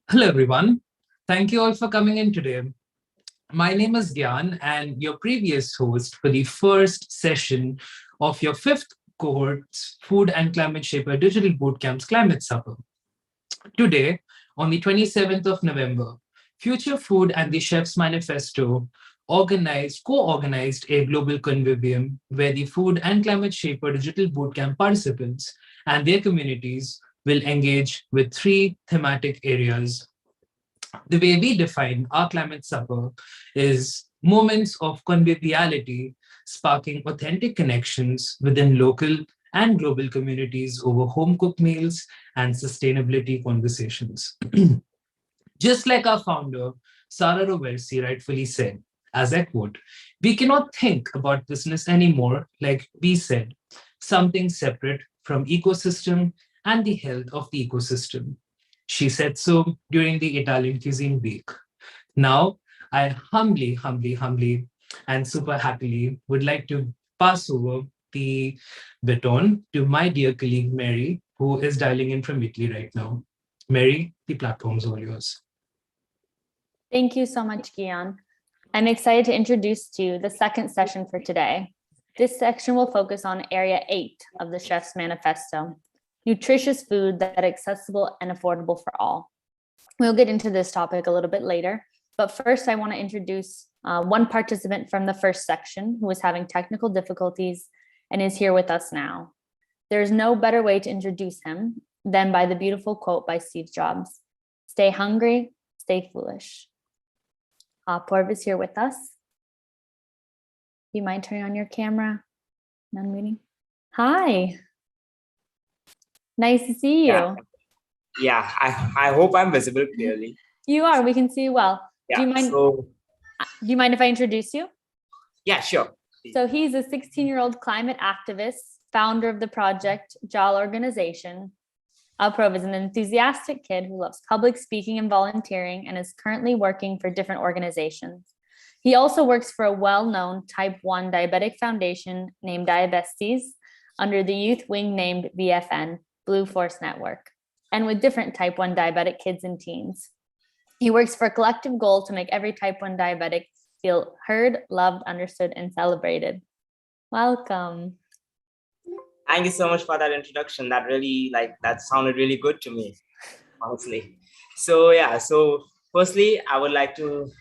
Hello, everyone. Thank you all for coming in today. My name is Gyan, and your previous host for the first session of your fifth cohort's Food and Climate Shaper Digital Bootcamp's Climate Supper. Today, on the 27th of November, Future Food and the Chef's Manifesto co-organized a global convivium where the Food and Climate Shaper Digital Bootcamp participants and their communities will engage with three thematic areas. The way we define our climate supper is moments of conviviality, sparking authentic connections within local and global communities over home cooked meals and sustainability conversations. Just like our founder, Sarah Roversi, rightfully said, as I quote, we cannot think about business anymore, like we said, something separate from ecosystem and the health of the ecosystem. She said so during the Italian Cuisine Week. Now, I humbly, and super happily would like to pass over the baton to my dear colleague Mary, who is dialing in from Italy right now. Mary, the platform's all yours. Thank you so much, Gian. I'm excited to introduce to you the second session for today. This section will focus on Area 8 of the Chef's Manifesto, nutritious food that is accessible and affordable for all. We'll get into this topic a little bit later, but first I want to introduce one participant from the first section who is having technical difficulties and is here with us now. There's no better way to introduce him than by the beautiful quote by Steve Jobs: "Stay hungry, stay foolish." Porv is here with us. Do you mind turning on your camera? Unmuting. Hi. Nice to see you. Yeah, I hope I'm visible clearly. You are. We can see you well. Yeah, do you mind if I introduce you? Yeah, sure. So he's a 16-year-old climate activist, founder of the project JAL organization. Alprov is an enthusiastic kid who loves public speaking and volunteering and is currently working for different organizations. He also works for a well-known type 1 diabetic foundation named Diabestes under the youth wing named BFN, Blue Force Network, and with different type 1 diabetic kids and teens. He works for a collective goal to make every type 1 diabetic feel heard, loved, understood, and celebrated. Welcome. Thank you so much for that introduction. That sounded really good to me, honestly. So yeah, so firstly, I would like to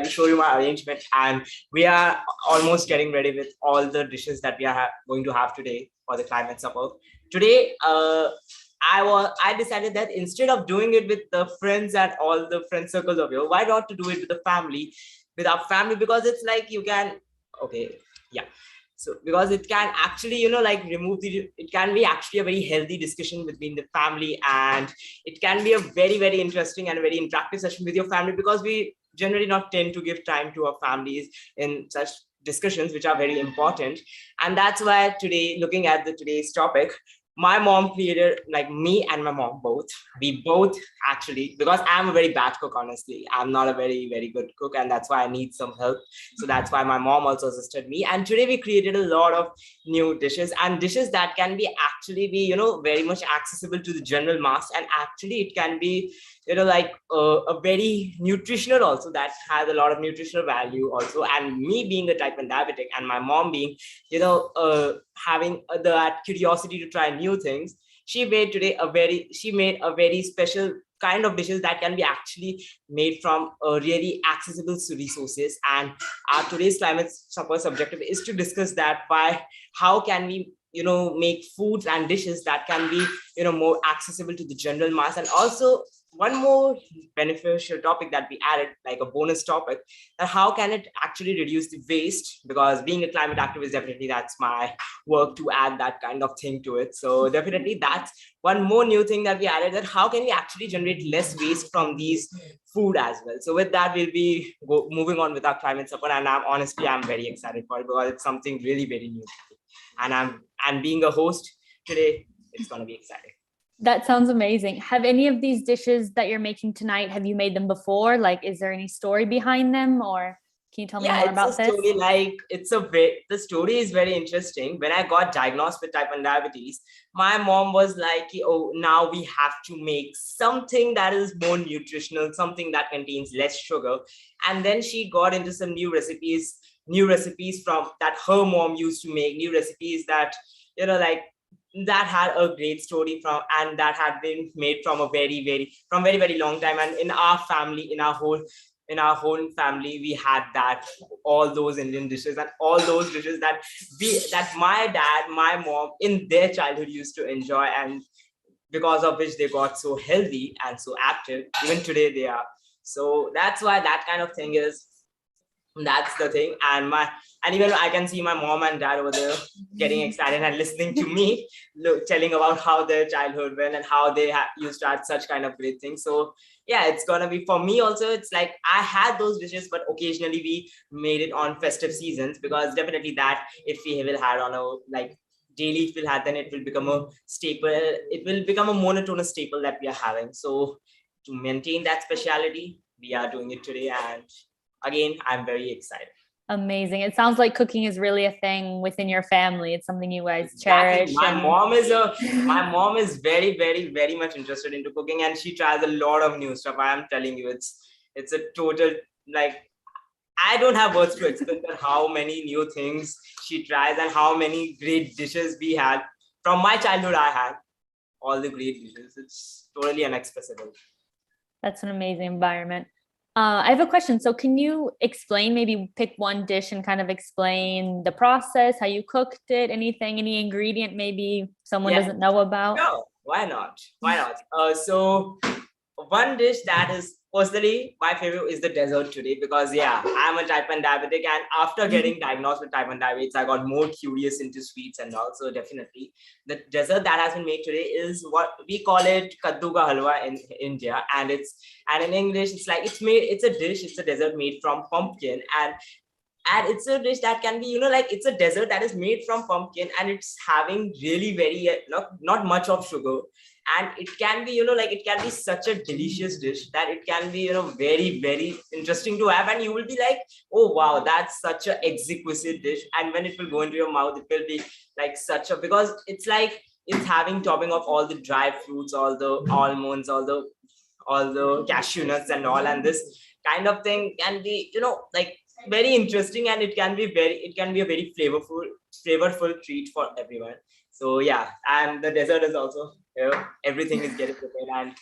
show you my arrangement, and we are almost getting ready with all the dishes that we are going to have today for the climate supper. Today, I decided that instead of doing it with the friends and all the friend circles of yours, why not to do it with the family, because it's like you can, okay, yeah. So because it can actually, it can be actually a very healthy discussion between the family, and it can be a very, very interesting and very interactive session with your family, because we generally not tend to give time to our families in such discussions, which are very important. And that's why today, looking at today's topic, my mom created, like me and my mom we both actually, because I'm a very bad cook, honestly, I'm not a very, very good cook, and that's why I need some help. So that's why my mom also assisted me, and today we created a lot of new dishes, and dishes that can be very much accessible to the general mass, and actually it can be a very nutritional also, that has a lot of nutritional value also. And me being a type 1 diabetic, and my mom being having that curiosity to try new things, she made a very special kind of dishes that can be actually made from really accessible resources. And our today's climate supper subjective is to discuss that, by how can we make foods and dishes that can be more accessible to the general mass. And also one more beneficial topic that we added, like a bonus topic, that how can it actually reduce the waste, because being a climate activist, definitely that's my work to add that kind of thing to it. So definitely that's one more new thing that we added, that how can we actually generate less waste from these food as well. So with that, we'll be moving on with our climate support, and I'm very excited for it, because it's something really very new, and being a host today, it's going to be exciting. That sounds amazing. Have any of these dishes that you're making tonight, have you made them before? Like, is there any story behind them, or Can you tell me Yeah, more it's a about this? story like the story is very interesting. When I got diagnosed with type 1 diabetes, my mom was like, oh, now we have to make something that is more nutritional, something that contains less sugar. And then she got into some new recipes from that her mom used to make, new recipes that, like that had a great story from, and that had been made from a very, very long time. And in our family, in our whole family, we had that, all those Indian dishes and all those dishes that my dad, my mom in their childhood used to enjoy, and because of which they got so healthy and so active. Even today they are. So that's why that kind of thing is, that's the thing. And even I can see my mom and dad over there getting excited and listening to me telling about how their childhood went and how they used to add such kind of great things. So yeah, it's gonna be for me also. It's like I had those dishes, but occasionally we made it on festive seasons, because definitely that, if we will had on a like daily, it will have, then it will become a staple. It will become a monotonous staple that we are having. So to maintain that speciality, we are doing it today. And again, I'm very excited. Amazing. It sounds like cooking is really a thing within your family. It's something you guys Exactly. cherish. My mom is very, very, very much interested into cooking, and she tries a lot of new stuff. I am telling you, it's a total, like, I don't have words to explain how many new things she tries and how many great dishes we had. From my childhood, I had all the great dishes. It's totally inexpressible. That's an amazing environment. I have a question. So can you explain, maybe pick one dish and kind of explain the process, how you cooked it, anything, any ingredient maybe someone doesn't know about? No, why not? Why not? So one dish that is personally my favorite is the dessert today, because yeah, I'm a type 1 diabetic, and after getting diagnosed with type 1 diabetes, I got more curious into sweets. And also definitely the dessert that has been made today is what we call it kaddu ka halwa in India. And in English it's like it's a dessert made from pumpkin. And it's a dish that can be, like, it's a dessert that is made from pumpkin, and it's having really very not much of sugar. And it can be, like, it can be such a delicious dish that it can be, very, very interesting to have. And you will be like, oh wow, that's such a exquisite dish. And when it will go into your mouth, it will be like such a, because it's like it's having topping of all the dry fruits, all the almonds, all the cashew nuts and all. And this kind of thing can be, like, very interesting, and it can be a very flavorful treat for everyone. So yeah, and the dessert is also, everything is getting prepared. And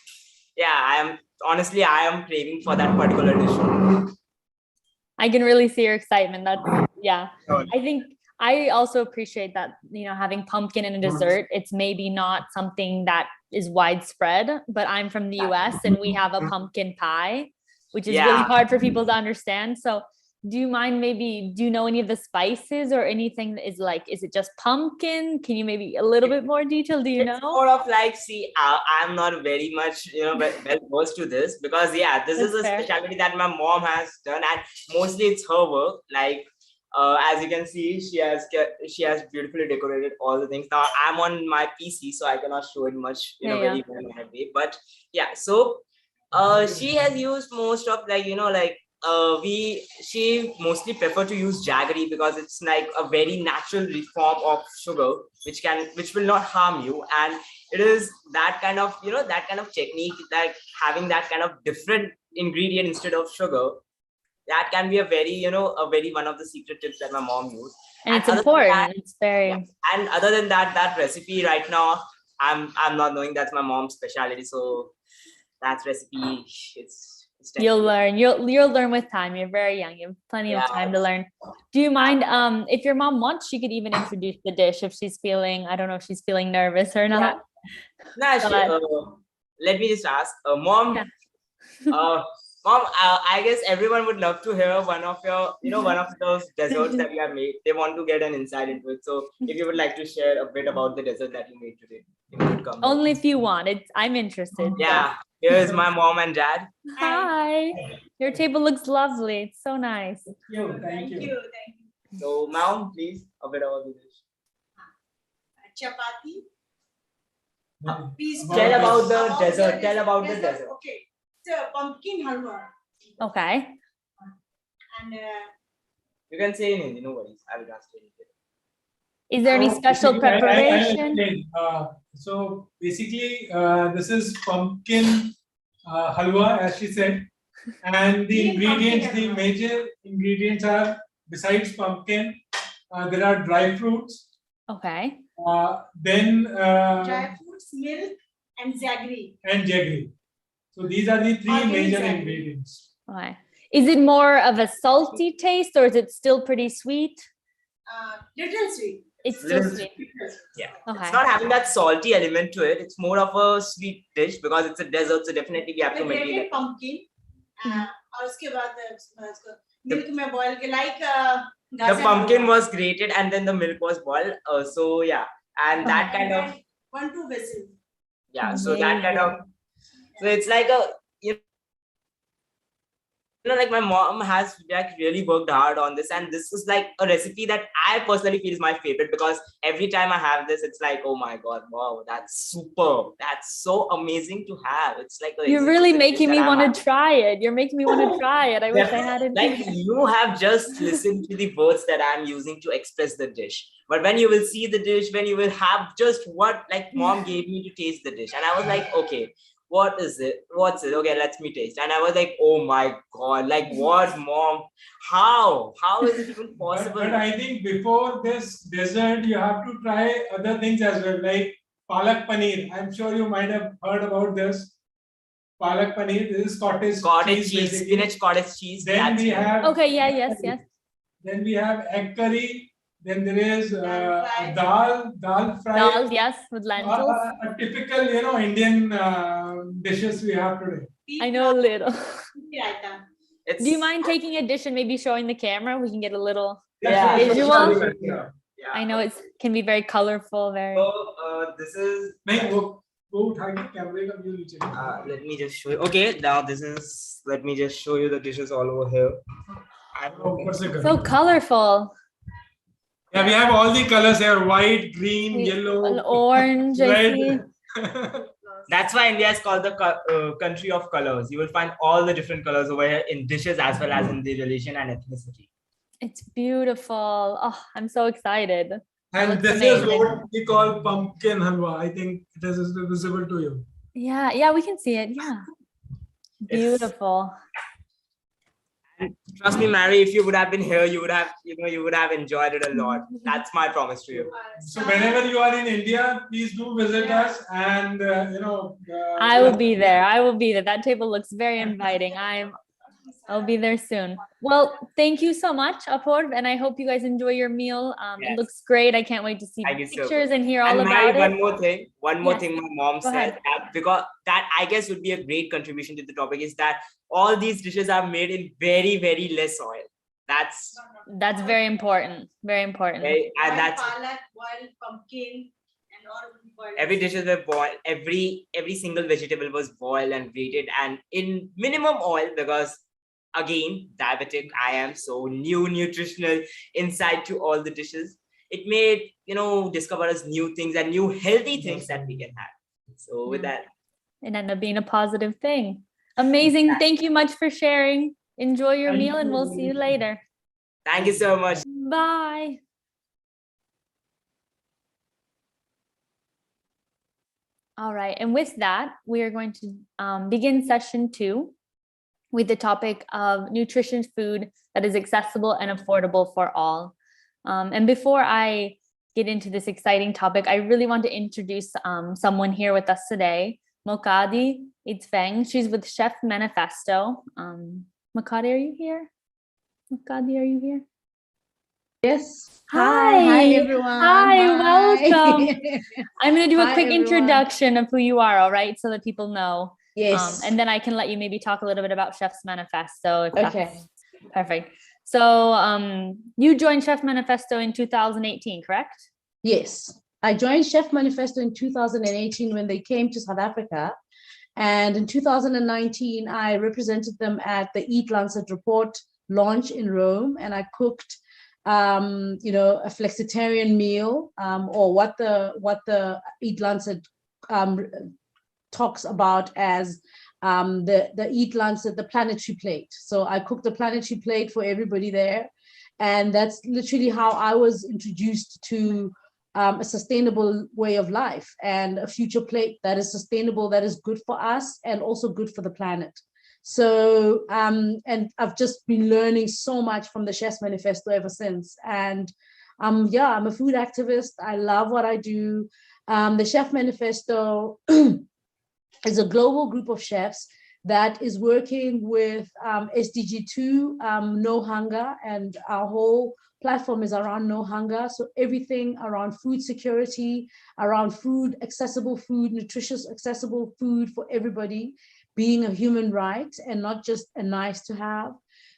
yeah, I am craving for that particular dish. I can really see your excitement. Yeah. Oh. I think I also appreciate that, having pumpkin in a dessert, it's maybe not something that is widespread, but I'm from the US and we have a pumpkin pie, which is really hard for people to understand. So do you mind, maybe, do you know any of the spices or anything that is like, is it just pumpkin? Can you maybe a little bit more detail? Do you know? It's more of like, see, I'm not very much, well versed to this, because yeah, this is a specialty that my mom has done, and mostly it's her work. Like, as you can see, she has beautifully decorated all the things. Now I'm on my PC, so I cannot show it much, very well in a way. But yeah, so she has used most of, like, she mostly prefer to use jaggery, because it's like a very natural form of sugar, which will not harm you. And it is that kind of, that kind of technique, like having that kind of different ingredient instead of sugar. That can be a very, a very one of the secret tips that my mom used. And it's important. It's very. Yeah. And other than that recipe right now, I'm not knowing. That's my mom's specialty. So that recipe, it's you'll learn. You'll learn with time. You're very young. You have plenty of time to learn. Do you mind, if your mom wants, she could even introduce the dish if she's feeling, I don't know if she's feeling nervous or not. Let me just ask, mom. Mom, I guess everyone would love to hear one of your, one of those desserts that you have made. They want to get an insight into it. So if you would like to share a bit about the dessert that you made today, you could come. Only if you want. I'm interested. Yeah, here is my mom and dad. Hi. Your table looks lovely. It's so nice. Thank you. So, mom, please, a bit about the dish. Chapati. Tell about the dessert. Tell about the dessert. Okay. It's a pumpkin halwa. Okay. And You can say in Hindi, no worries. I will translate it. Is there any So special basically, I'll preparation? explain. So basically, this is pumpkin halwa, as she said, and the ingredients, the major ingredients are, besides pumpkin, there are dry fruits. Okay. Then Dry fruits, milk, and jaggery. Jaggery. So these are the three Organic major jaggery. ingredients. Okay. Is it more of a salty taste or is it still pretty sweet? Little sweet. It's still Little sweet. Yeah. Okay. It's not having that salty element to it. It's more of a sweet dish because it's a dessert. So definitely we have to With maintain grated it. pumpkin. Mhm. और उसके बाद उसको milk में boil के like The pumpkin was grated and then the milk was boiled. So yeah, and that kind of 1-2 whistles. yeah. So that kind of Amazing. so it's like a like my mom has like really worked hard on this, and this is like a recipe that I personally feel is my favorite because every time I have this, it's like, oh my god, wow, that's super, that's so amazing to have. It's like You're really making me want to try it. You're making me want to try it. I wish I had it. Like you have just listened to the words that I'm using to express the dish, but when you will see the dish, when you will have just what like mom gave me to taste the dish, and I was like, okay, what is it? What's it? Okay, let me taste. And I was like, oh my god, like what, mom? How is it even possible? But I think before this dessert, you have to try other things as well, like palak paneer. I'm sure you might have heard about this. Palak paneer. This is cottage Cottage cheese, basically. spinach cottage cheese. Then that's we it. have Okay, yes. Then we have egg curry. Then there is Dal dal fry. Dal, yes, with lentils. A typical, Indian dishes we have today. I know a little. It's, Do you mind taking a dish and maybe showing the camera? We can get a little. Yeah, sure, visual? sure. Yeah. yeah. I know it can be very colorful, very. So this is. नहीं वो उठा के कैमरे का view नीचे Let me just show you. Okay, now this is. Let me just show you the dishes all over here. ऊपर से So colorful. Yeah, we have all the colors here: white, green, An yellow, orange, I see. red. That's why India is called the country of colors. You will find all the different colors over here in dishes as well as in the religion and ethnicity. It's beautiful. Oh, I'm so excited. And Looks this amazing. is what we call pumpkin halwa. I think it is visible to you. Yeah, we can see it. Yeah. Beautiful. And trust me, Mary, if you would have been here, you would have enjoyed it a lot. That's my promise to you. So whenever you are in India, please do visit us, and I will be there. I will be there. That table looks very inviting. I'll be there soon. Well, thank you so much, Apurv, and I hope you guys enjoy your meal. Yes. It looks great. I can't wait to see Thank you so pictures much. and hear all And Mary, about it. one more Yes. thing my mom Go said, ahead. because that I guess would be a great contribution to the topic, is that all these dishes are made in very, very less oil. That's Very important. Very important. and that's palak, boiled pumpkin, and all boiled. every dish is boiled. Every single vegetable was boiled and grated and in minimum oil, because again, diabetic I am, so new nutritional insight to all the dishes. It made discover us new things and new healthy things that we can have. So with that, It ended up being a positive thing. Amazing. Thank you much for sharing. Enjoy your Thank meal and we'll you. see you later. thank you so much. Bye. All right. And with that, we are going to begin session 2 with the topic of nutritious food that is accessible and affordable for all. And before I get into this exciting topic, I really want to introduce someone here with us today, Mokadi Itzfeng. She's with Chef Manifesto. Mokadi, are you here? Mokadi, are you here? Yes. Hi. Everyone. Hi, welcome. I'm going to do a Hi, quick everyone. introduction of who you are, all right? So that people know. Yes. And then I can let you maybe talk a little bit about Chef's Manifesto. If that's Okay. perfect. So you joined Chef Manifesto in 2018, correct? Yes. I joined Chef Manifesto in 2018 when they came to South Africa. And in 2019, I represented them at the Eat Lancet Report launch in Rome. And I cooked, a flexitarian meal, or what the Eat Lancet talks about as the Eat Lancet, the planetary plate. So I cooked the planetary plate for everybody there. And that's literally how I was introduced to a sustainable way of life and a future plate that is sustainable, that is good for us and also good for the planet. So, and I've just been learning so much from the Chef's Manifesto ever since. And yeah, I'm a food activist. I love what I do. The Chef Manifesto is a global group of chefs that is working with SDG 2, No Hunger, and our whole platform is around no hunger. So everything around food security, around food, accessible food, nutritious, accessible food for everybody, being a human right and not just a nice to have.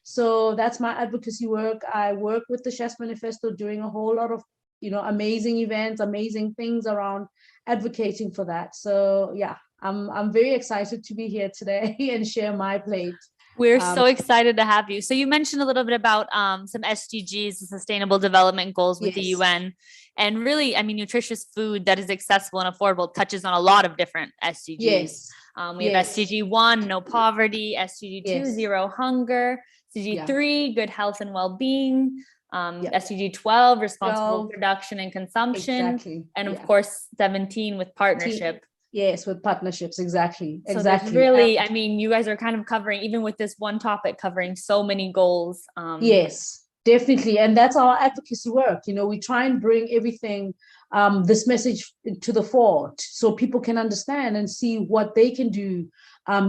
So that's my advocacy work. I work with the Chef's Manifesto, doing a whole lot of, amazing events, amazing things around advocating for that. So yeah, I'm very excited to be here today and share my plate. We're so excited to have you. So you mentioned a little bit about some SDGs, the Sustainable Development Goals with the UN. And really, I mean, nutritious food that is accessible and affordable touches on a lot of different SDGs. Yes. We have SDG 1, no poverty, SDG 2, zero hunger, SDG 3, good health and well-being, SDG 12, responsible production and consumption, and of course 17 with partnership. Yes, with partnerships, exactly. So there's really, I mean, you guys are kind of covering, even with this one topic, covering so many goals. Yes, definitely. And that's our advocacy work. We try and bring everything, this message to the fore so people can understand and see what they can do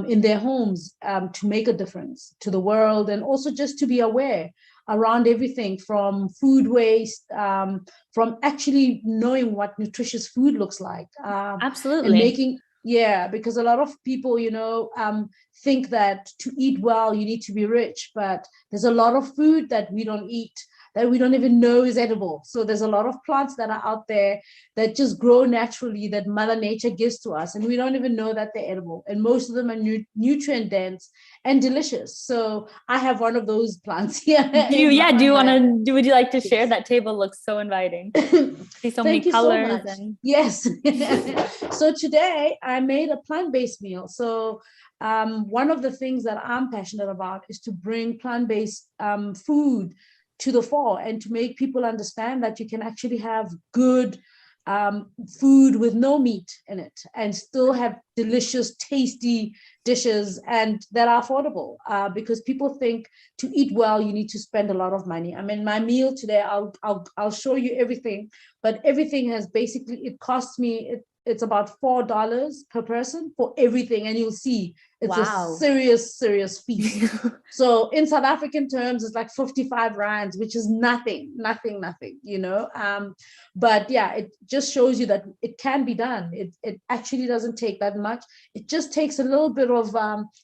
in their homes to make a difference to the world, and also just to be aware around everything from food waste, from actually knowing what nutritious food looks like. Absolutely. And making, because a lot of people, think that to eat well, you need to be rich, but there's a lot of food that we don't eat, that we don't even know is edible. So there's a lot of plants that are out there that just grow naturally, that Mother Nature gives to us, and we don't even know that they're edible. And most of them are nutrient dense and delicious. So I have one of those plants here. Would you like to share? That table looks so inviting. See so many colors. Yes. So today I made a plant-based meal. So one of the things that I'm passionate about is to bring plant-based food to the fore and to make people understand that you can actually have good food with no meat in it and still have delicious, tasty dishes and that are affordable, because people think to eat well, you need to spend a lot of money. I mean, my meal today, I'll show you everything, but everything has basically, it costs me, it's about $4 per person for everything. And you'll see it's a serious feast. So in South African terms, it's like 55 rands, which is nothing. But yeah, it just shows you that it can be done. It actually doesn't take that much. It just takes a little bit of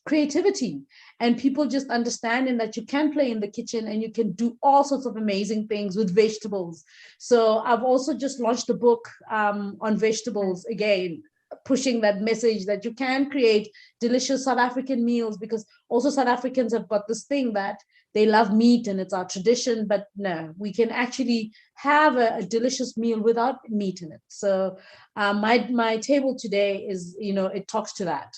creativity and people just understanding that you can play in the kitchen and you can do all sorts of amazing things with vegetables. So I've also just launched a book on vegetables, again, pushing that message that you can create delicious South African meals, because also South Africans have got this thing that they love meat and it's our tradition, but no, we can actually have a delicious meal without meat in it. So my table today is, it talks to that.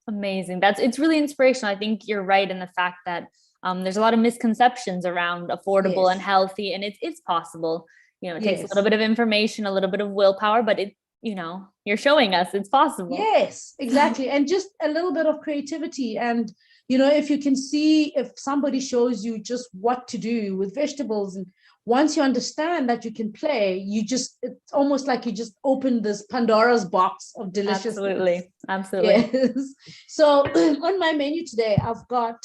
Amazing. It's really inspirational. I think you're right in the fact that there's a lot of misconceptions around affordable and healthy, and it's possible. It takes a little bit of information, a little bit of willpower, but you're showing us it's possible. Yes, exactly. And just a little bit of creativity. And, if you can see, if somebody shows you just what to do with vegetables, and once you understand that you can play, it's almost like you just opened this Pandora's box of deliciousness. Absolutely. Yes. So on my menu today, I've got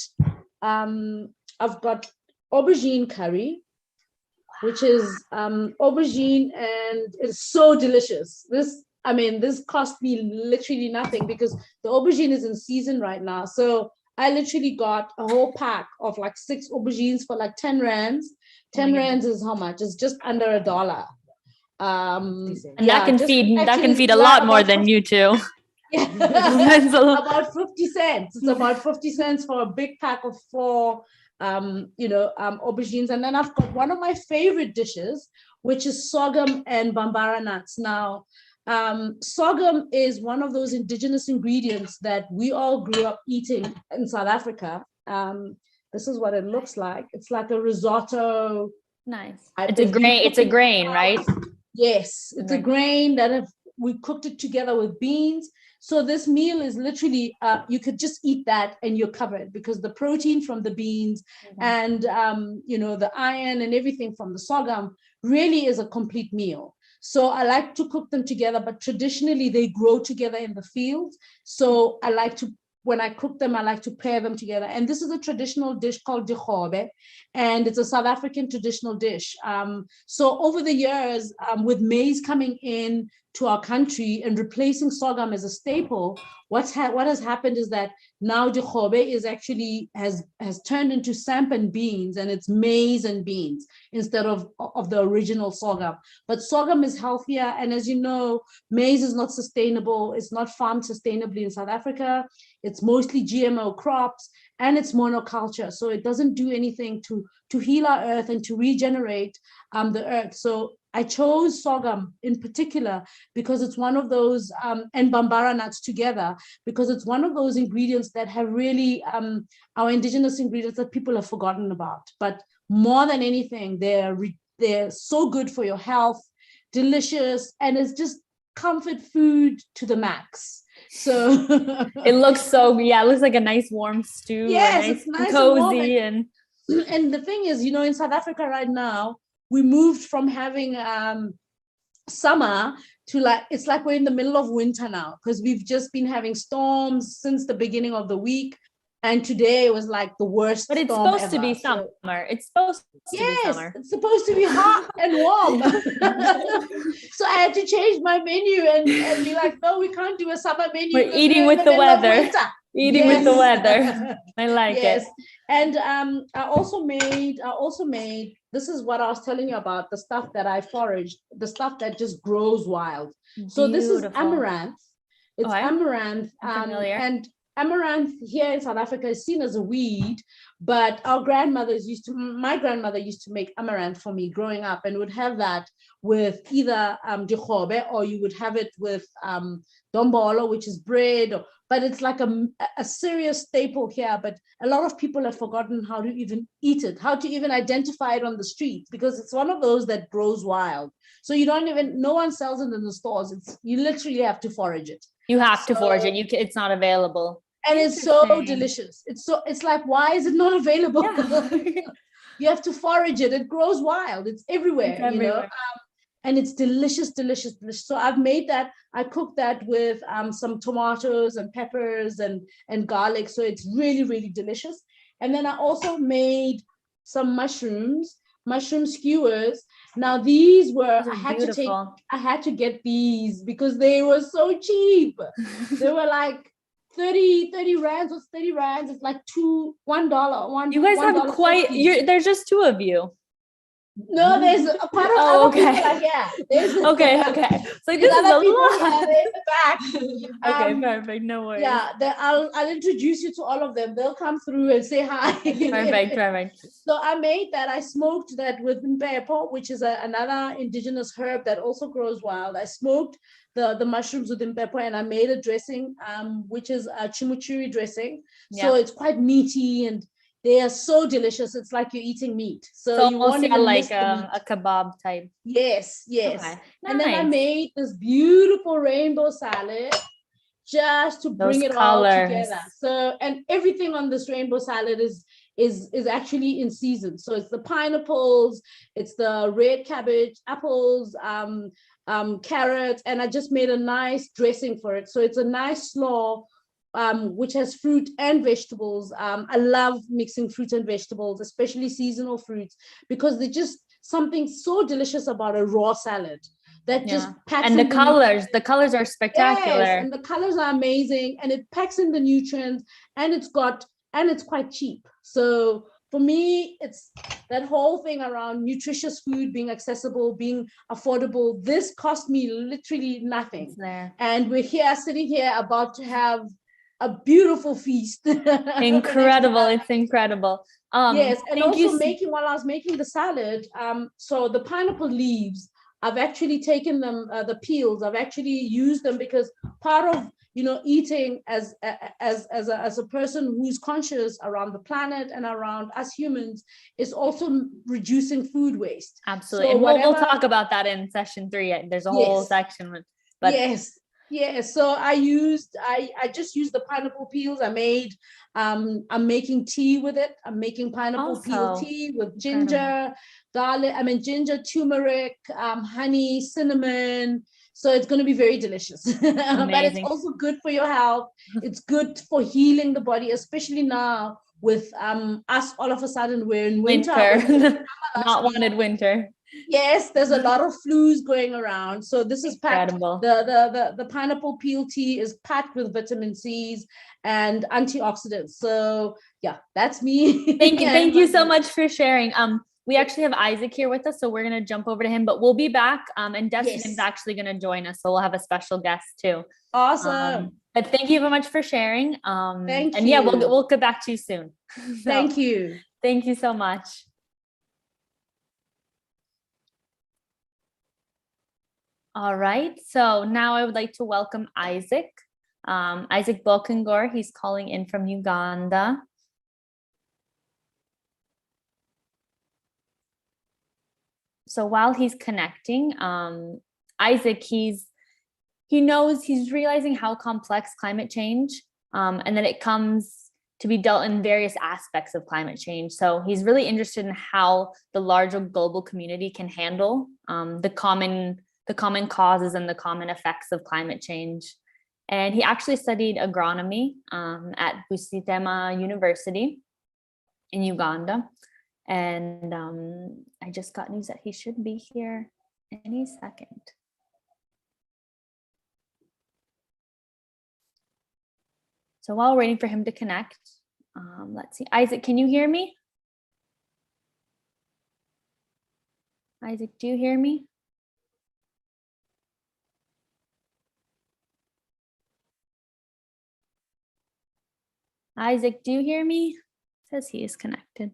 aubergine curry, which is aubergine, and it's so delicious. This cost me literally nothing because the aubergine is in season right now. So I literally got a whole pack of like 6 aubergines for like 10 rands. 10 rands is how much? It's just under $1. And that can feed a lot more than you two. Yeah. About 50 cents. It's about 50 cents for a big pack of 4 aubergines. And then I've got one of my favorite dishes, which is sorghum and bambara nuts. Now, sorghum is one of those indigenous ingredients that we all grew up eating in South Africa. This is what it looks like. It's like a risotto. Nice. I It's a believe grain. It's a cooking grain, pot. right? Yes, it's a Right. grain that we cooked it together with beans. So this meal is literally, you could just eat that and you're covered, because the protein from the beans and the iron and everything from the sorghum really is a complete meal. So I like to cook them together, but traditionally they grow together in the fields. So I like to, when I cook them, I like to pair them together. And this is a traditional dish called dikhobe, and it's a South African traditional dish. So over the years, with maize coming in to our country and replacing sorghum as a staple, what has happened is that now dikhobe is actually has turned into sampan beans, and it's maize and beans instead of the original sorghum. But sorghum is healthier, and as you know, maize is not sustainable. It's not farmed sustainably in South Africa. It's mostly GMO crops, and it's monoculture, so it doesn't do anything to heal our earth and to regenerate the earth. So I chose sorghum in particular because it's one of those, and bambara nuts together, because it's one of those ingredients that have really, our indigenous ingredients that people have forgotten about. But more than anything, they're so good for your health, delicious, and it's just comfort food to the max. So It looks so, it looks like a nice warm stew. Yes, nice it's nice and cozy warm. And the thing is, in South Africa right now, we moved from having summer to it's like we're in the middle of winter now, because we've just been having storms since the beginning of the week. And today was like the worst But it's storm supposed to be ever. So, summer. It's supposed to be yes, summer. it's supposed to be hot and warm. So I had to change my menu and be like, no, we can't do a summer menu. We're because eating in with the middle of weather. winter. Eating with the Yes. weather. I like Yes. it. And I also made, this is what I was telling you about, the stuff that I foraged, the stuff that just grows wild. So this is Beautiful. amaranth. It's Okay. amaranth. I'm familiar. And amaranth here in South Africa is seen as a weed, but my grandmother used to make amaranth for me growing up, and would have that with either dikhobe, or you would have it with dombolo, which is bread, but it's like a serious staple here. But a lot of people have forgotten how to even eat it, how to even identify it on the street, because it's one of those that grows wild. So no one sells it in the stores. You literally have to forage it. You have to forage it. It's not available. And it's so Interesting. delicious. It's like, why is it not available? Yeah. You have to forage it. It grows wild. It's everywhere, It's everywhere. and it's delicious, delicious, delicious. So I've made that. I cooked that with some tomatoes and peppers and garlic. So it's really, really delicious. And then I also made some mushroom skewers. Now these were, I had to get these because they were so cheap. They were like 30 rands. What's 30 rands? It's like $1. You guys have quite, there's just two of you. No, there's a quite a other people are here. There's Okay. So this is a other people lot. here in the back. Okay, perfect. No worries. Yeah, I'll introduce you to all of them. They'll come through and say hi. Perfect. So I made that. I smoked that with mpepo, which is another indigenous herb that also grows wild. I smoked the mushrooms with mpepo, and I made a dressing, which is a Chimichurri dressing. So it's quite meaty, and they are so delicious. It's like you're eating meat. So you want to like a kebab type. Yes. Okay. And then I Nice. made this beautiful rainbow salad just to bring it all together. So, and everything on this rainbow salad is actually in season. So it's the pineapples, it's the red cabbage, apples, carrots, and I just made a nice dressing for it. So it's a nice slaw, which has fruit and vegetables. I love mixing fruit and vegetables, especially seasonal fruits, because they're just something so delicious about a raw salad that just packs and in the colors are spectacular. Yes, and the colors are amazing, and it packs in the nutrients, and it's quite cheap. So for me, it's that whole thing around nutritious food being accessible, being affordable. This cost me literally nothing, and we're sitting here about to have a beautiful feast. Incredible. It's incredible. Yes, and also while I was making the salad, so the pineapple leaves, I've actually taken them, the peels, I've actually used them, because part of eating as a person who's conscious around the planet and around us humans is also reducing food waste. Absolutely. So And we'll whatever- talk about that in session 3. There's a whole Yes. section with, but yes. So I just used the pineapple peels. I'm making tea with it. I'm making pineapple peel Also tea with ginger, garlic, ginger, turmeric, honey, cinnamon. So it's going to be very delicious. But it's Amazing. also good for your health. It's good for healing the body, especially now with us all of a sudden we're in winter. Not wanted winter. Yes, there's a lot of flus going around. So this is packed. Incredible. The pineapple peel tea is packed with vitamin C's and antioxidants. So yeah, that's me. Thank you so much for sharing. We actually have Isaac here with us, so we're gonna jump over to him, but we'll be back. And Destiny's Yes. actually gonna join us, so we'll have a special guest too. Awesome. But thank you very much for sharing. Thank and yeah, you. we'll get back to you soon. Thank you. Thank you so much. All right, so now I would like to welcome Isaac. Isaac Bulkangor, he's calling in from Uganda. So while he's connecting, Isaac, he's realizing how complex climate change, and that it comes to be dealt in various aspects of climate change. So he's really interested in how the larger global community can handle the common causes and the common effects of climate change. And he actually studied agronomy at Busitema University in Uganda. And I just got news that he should be here any second. So while we're waiting for him to connect, let's see. Isaac, can you hear me? Isaac, do you hear me? Isaac, do you hear me? Says he is connected.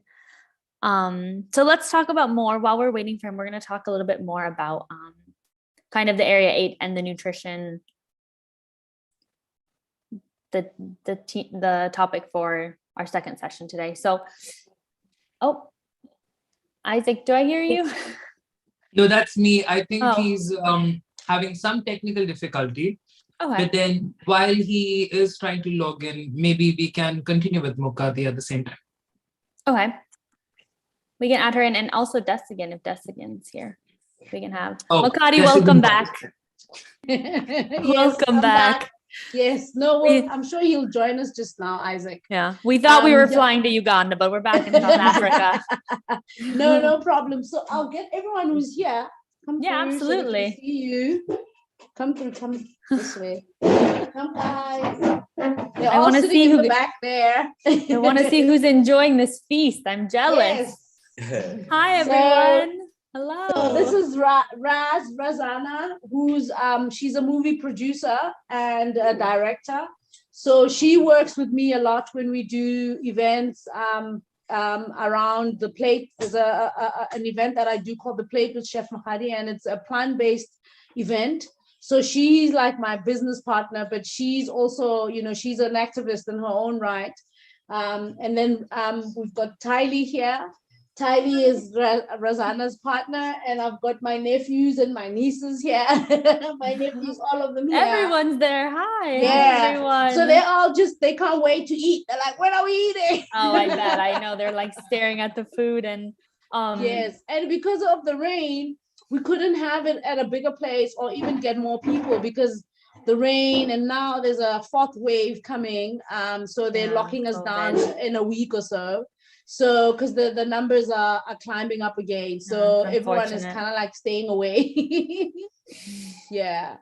So let's talk about more while we're waiting for him. We're going to talk a little bit more about kind of the Area 8 and the nutrition, the topic for our second session today. So, oh, Isaac, do I hear you? No, that's me. I think Oh. he's having some technical difficulty. Okay. But then while he is trying to log in, maybe we can continue with Mukadi at the same time. Okay. We can add her in, and also Desigan, if Desigan's here. We can have Makati, Desigan welcome back. back. Yes, Welcome I'm back. Yes, no, well, I'm sure he'll join us just now, Isaac. Yeah, we thought we were yeah. flying to Uganda, but we're back in South Africa. No problem. So I'll get everyone who's here. Come Yeah, through so they can absolutely. see you. Come through, come this way. Come, guys. They're I all wanna sitting see in who- the back there. I want to see who's enjoying this feast. I'm jealous. Yes. Hi, So- everyone. Hello. So this is Raz Razana, who's she's a movie producer and a director. So she works with me a lot when we do events around the plate. There's an event that I do called The Plate with Chef Manifesto, and it's a plant-based event. So she's like my business partner, but she's also, she's an activist in her own right. And then we've got Tylee here. Tylee is Razana's partner, and I've got my nephews and my nieces here. My nephews, all of them here. Everyone's there. Hi. Yeah. Hi, everyone. So they're all they can't wait to eat. They're like, when are we eating? Oh, I bet. I know. They're like staring at the food and Yes, and because of the rain, we couldn't have it at a bigger place or even get more people because the rain, and now there's a fourth wave coming. So they're Yeah, locking us down COVID. in a week or so. So because the numbers are climbing up again. So it's everyone is unfortunate. kind of like staying away. Yeah.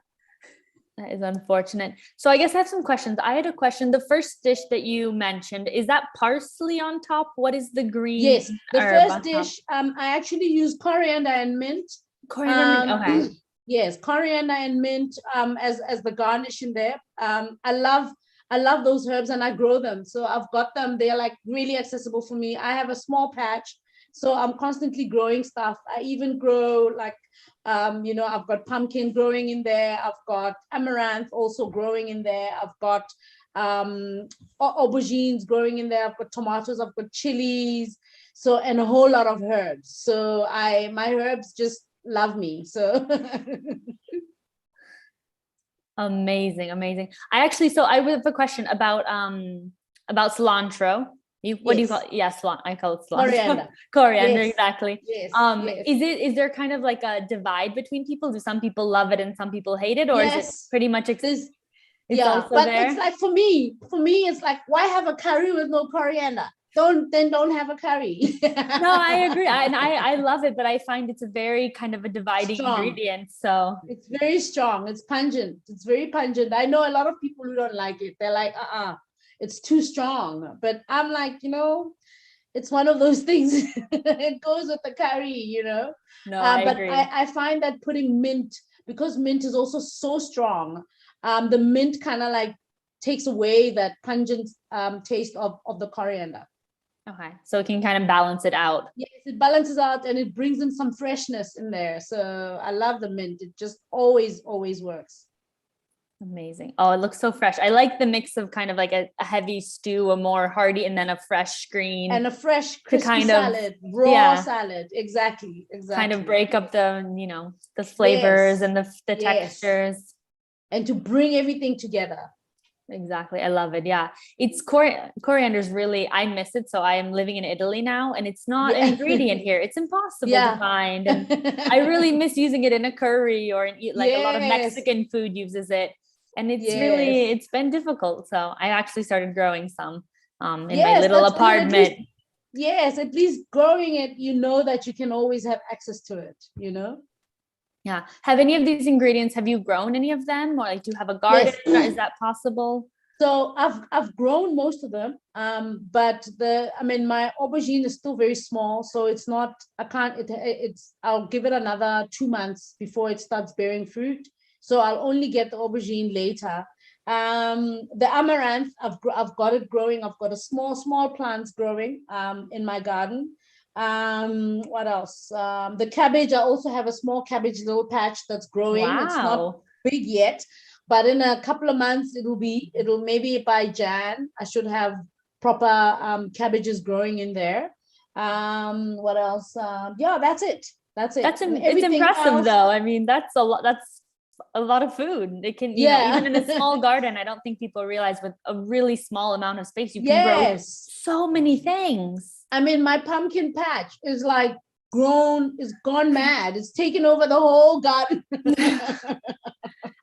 That is unfortunate. So I guess I have some questions. I had a question. The first dish that you mentioned, is that parsley on top? What is the green? Yes, the herb on first top? dish, I actually use coriander and mint. Coriander. Okay. Yes, coriander and mint as the garnish in there. I love those herbs and I grow them. So I've got them. They're like really accessible for me. I have a small patch. So I'm constantly growing stuff. I even grow like, I've got pumpkin growing in there. I've got amaranth also growing in there. I've got aubergines growing in there. I've got tomatoes. I've got chilies. So, and a whole lot of herbs. So my herbs just love me. So. Amazing, amazing. I have a question about cilantro. What do you call it? Yeah, I call it cilantro. Coriander. Coriander, Yes. exactly. Yes. Yes. Is there kind of like a divide between people? Do some people love it and some people hate it, or is it Yes. pretty much it's Yeah, also but there? it's like for me, it's like, why have a curry with no coriander? Don't have a curry. No, I agree. I love it, but I find it's a very kind of a dividing Strong. ingredient. So It's very strong. It's pungent. It's very pungent. I know a lot of people who don't like it. They're like, it's too strong. But I'm like, it's one of those things. It goes with the curry, no, I but agree. I find that putting mint, because mint is also so strong, the mint kind of like takes away that pungent taste of the coriander. Okay, so it can kind of balance it out. Yes, it balances out and it brings in some freshness in there. So I love the mint. It just always works. Amazing. Oh, it looks so fresh. I like the mix of kind of like a heavy stew, a more hearty, and then a fresh green. And a fresh crispy salad, raw salad. Exactly. Kind of break up the, the flavors and the textures. And to bring everything together. Exactly. I love it. Yeah. It's coriander is really, I miss it. So I am living in Italy now and it's not an ingredient here. It's impossible to find. And I really miss using it in a curry or a lot of Mexican food uses it. And it's really, it's been difficult. So I actually started growing some in my little apartment. At least growing it, that you can always have access to it, Yeah. Have any of these ingredients, have you grown any of them? Or like, do you have a garden? Yes. Is that possible? So I've grown most of them, but my aubergine is still very small, so it's not. I'll give it another 2 months before it starts bearing fruit. So I'll only get the aubergine later. The amaranth, I've got it growing. I've got a small plants growing in my garden. What else? The cabbage, I also have a small cabbage little patch that's growing. Wow. It's not big yet, but in a couple of months it'll maybe by Jan I should have proper cabbages growing in there. What else? That's it. It's impressive though. I mean, that's a lot of food. It can, even in a small garden, I don't think people realize with a really small amount of space, you can grow so many things. I mean, my pumpkin patch is like gone mad. It's taken over the whole garden.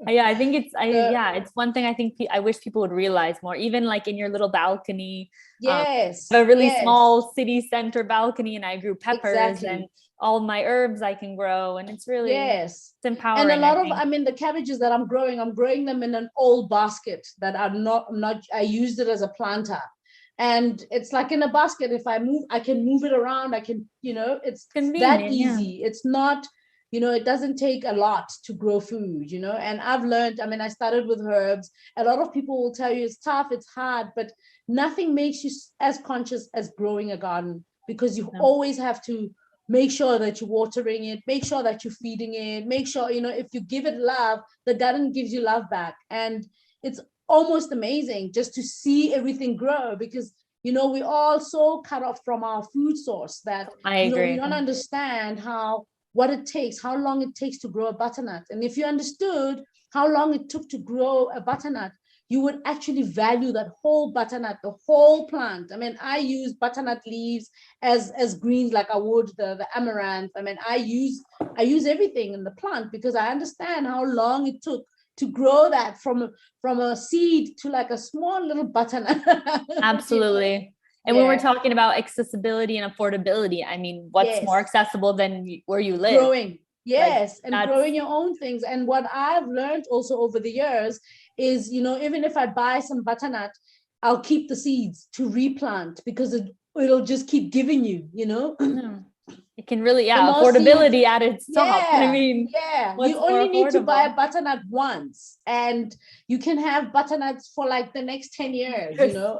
Yeah, I think it's one thing I think I wish people would realize more, even like in your little balcony. A really small city center balcony, and I grew peppers and all my herbs I can grow, and it's really it's empowering. And a lot of the cabbages that I'm growing them in an old basket that I used it as a planter. And it's like in a basket, if I can move it around. I can, it's that easy. Yeah. It's not, it doesn't take a lot to grow food, and I've learned, I started with herbs. A lot of people will tell you it's tough, it's hard, but nothing makes you as conscious as growing a garden, because you always have to make sure that you're watering it, make sure that you're feeding it, make sure, if you give it love, the garden gives you love back. And it's almost amazing just to see everything grow, because we're all so cut off from our food source that we don't understand what it takes, how long it takes to grow a butternut. And if you understood how long it took to grow a butternut, you would actually value that whole butternut, the whole plant. I use butternut leaves as greens like I would the amaranth. I use everything in the plant because I understand how long it took to grow that from a seed to like a small little butternut. Absolutely. And when we're talking about accessibility and affordability, what's more accessible than where you live? Growing. Yes. And growing your own things. And what I've learned also over the years is, even if I buy some butternut, I'll keep the seeds to replant, because it'll just keep giving you, It can really, The more affordability at its top. I Yeah, mean, yeah. what's You only more need to buy a affordable? butternut once, and you can have butternuts for like the next 10 years, you know?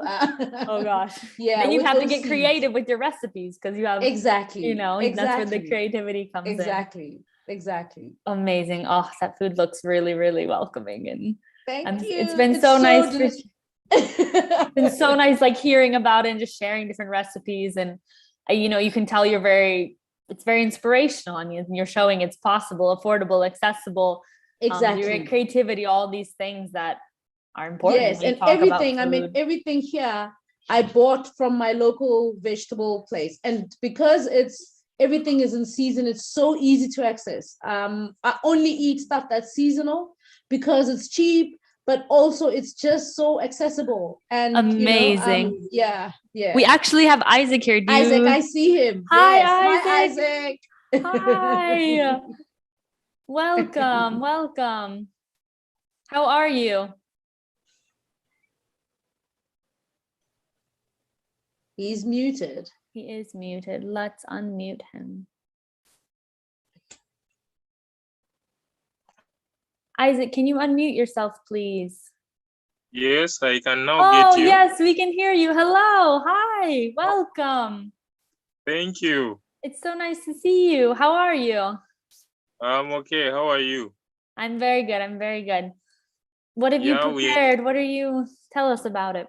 Oh gosh. Yeah, Then you with have to those get seeds. creative with your recipes because you have, Exactly. that's where the Exactly. creativity comes in. Exactly. Amazing. Oh, that food looks really, really welcoming. And Thank you. it's been so nice. delicious. It's been so nice like hearing about it and just sharing different recipes. And you can tell it's very inspirational. I mean, you're showing it's possible, affordable, accessible. Exactly. Your creativity, all these things that are important. Yes, when you and talk about everything. I mean, food. everything here I bought from my local vegetable place, and because everything is in season, it's so easy to access. I only eat stuff that's seasonal because it's cheap, but also it's just so accessible. And Amazing. yeah. We actually have Isaac here. Isaac, I see him. Hi, Yes. Isaac. Hi, Isaac. Hi. Welcome. How are you? He's muted. He is muted. Let's unmute him. Isaac, can you unmute yourself, please? Yes, I can now get you. Yes, we can hear you. Hello. Hi. Welcome. Thank you. It's so nice to see you. How are you? I'm okay. How are you? I'm very good. What have you prepared? What are you? Tell us about it.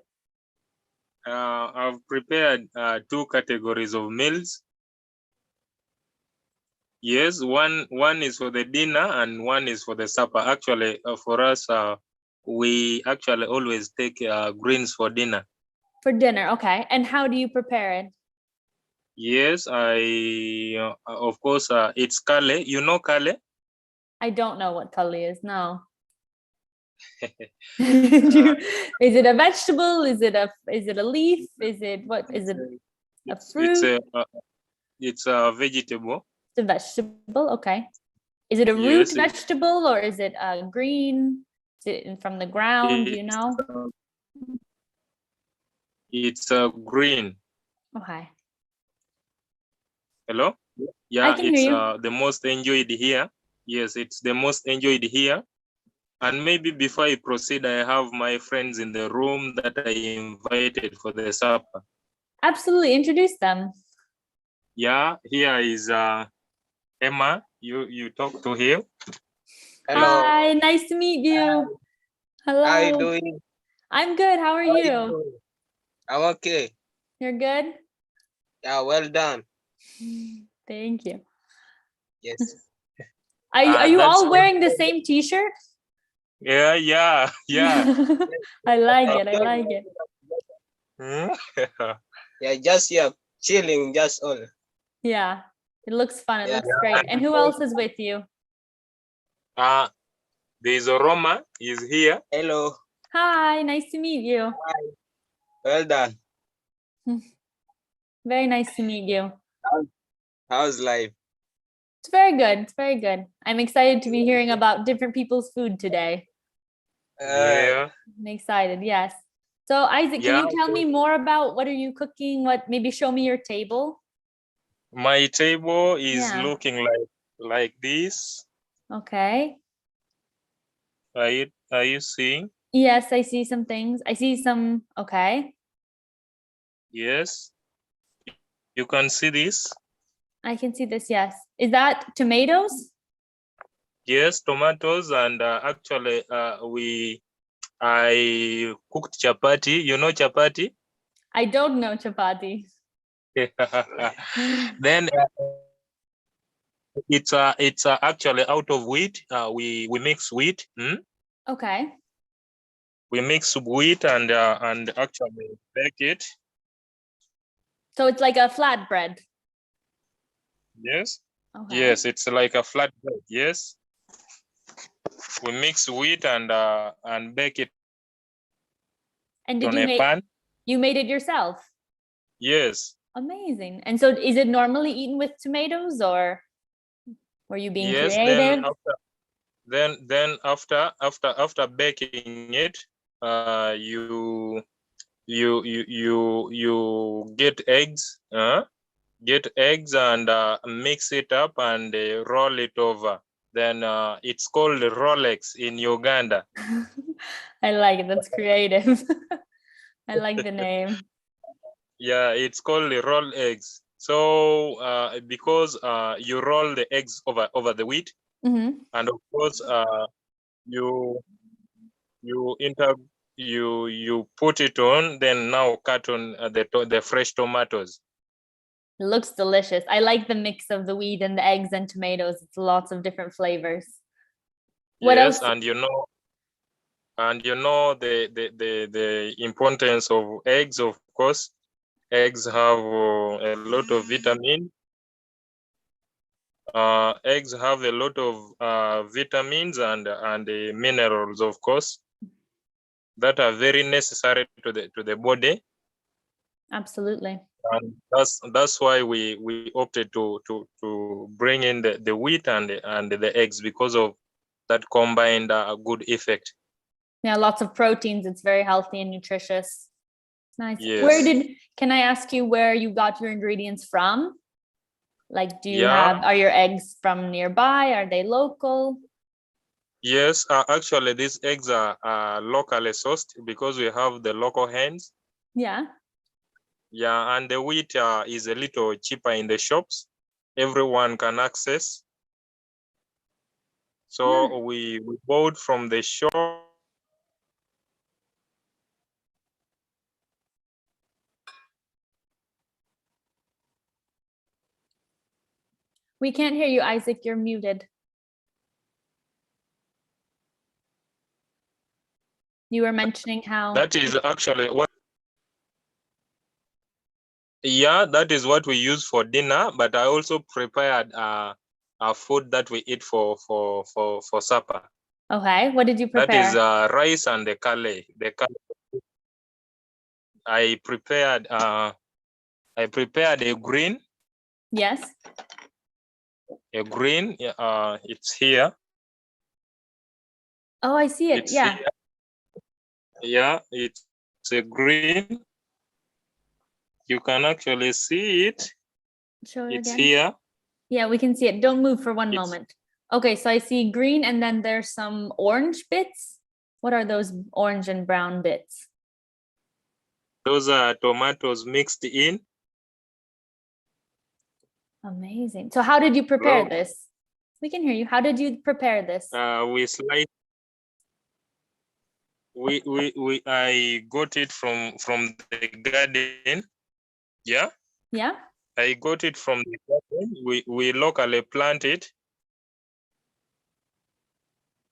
I've prepared 2 categories of meals. Yes, one is for the dinner and one is for the supper. Actually, for us, we actually always take greens for dinner. For dinner, okay. And how do you prepare it? Yes, of course, it's kale. You know kale? I don't know what kale is. No. Is it a vegetable? Is it a leaf? Is it what? Is it a fruit? It's a vegetable. It's a vegetable. Okay. Is it a root vegetable or is it a green? Is it from the ground? Do you know? It's a green. Okay. Hello? Yeah, I can hear you. The most enjoyed here. Yes, it's the most enjoyed here. And maybe before I proceed, I have my friends in the room that I invited for the supper. Absolutely, introduce them. Yeah, here is Emma. You talk to him. Hello. Hi, nice to meet you. Hello. How are you doing? I'm good. How are you? I'm okay. You're good? Yeah, well done. Thank you. Yes. Are you all wearing the same t-shirt? Yeah. I like it. Yeah, just chilling, just all. Yeah, it looks fun. It looks great. And who else is with you? There's Roma. He's here. Hello. Hi, nice to meet you. Hi. Well done. Very nice to meet you. How's life? It's very good. I'm excited to be hearing about different people's food today. Yeah. I'm excited, yes. So Isaac, can you tell me more about what are you cooking? Maybe show me your table? My table is looking like this. Okay. Are you seeing? Yes, I see some things. I see some, okay. Yes. You can see this? I can see this, yes. Is that tomatoes? Yes, tomatoes, and actually I cooked chapati. You know chapati? I don't know chapati. Then it's actually out of wheat. We mix wheat. Okay. We mix wheat and actually bake it. So it's like a flatbread. Yes. Okay. Yes, it's like a flat bread. Yes. We mix wheat and bake it. And did you made it yourself? Yes. Amazing. And so is it normally eaten with tomatoes or were you being creative? Then after baking it, you get eggs. get eggs and mix it up and roll it over. Then it's called Rolex in Uganda. I like it. That's creative. I like the name. Yeah, it's called the roll eggs. So because you roll the eggs over the wheat, Mhm. and of course you you put it on, then now cut on the fresh tomatoes. It looks delicious. I like the mix of the wheat and the eggs and tomatoes. It's lots of different flavors. What Yes, else? and you know the importance of eggs. Of course, eggs have a lot of vitamin. Eggs have a lot of vitamins and minerals, of course, that are very necessary to the body. Absolutely. And that's why we opted to bring in the wheat and the eggs, because of that combined good effect. Yeah, lots of proteins. It's very healthy and nutritious. Nice. Yes. Can I ask you where you got your ingredients from? Like, Yeah. are your eggs from nearby? Are they local? Yes, actually these eggs are locally sourced because we have the local hens. Yeah. Yeah, and the wheat is a little cheaper in the shops. Everyone can access. So we bought from the shop. We can't hear you, Isaac. You're muted. You were mentioning how. That is actually what. Yeah, that is what we use for dinner. But I also prepared a food that we eat for supper. Okay, what did you That prepare? is rice and the curry. I prepared a green. Yes. A green. It's here. Oh, I see it. It's Yeah. here. Yeah, it's a green. You can actually see it. Show it It's again. here. Yeah, we can see it. Don't move for one moment. Okay, so I see green and then there's some orange bits. What are those orange and brown bits? Those are tomatoes mixed in. Amazing. So how did you prepare Hello? this? We can hear you. How did you prepare this? We slice. I got it from the garden. Yeah. Yeah. I got it from the garden. We locally plant it.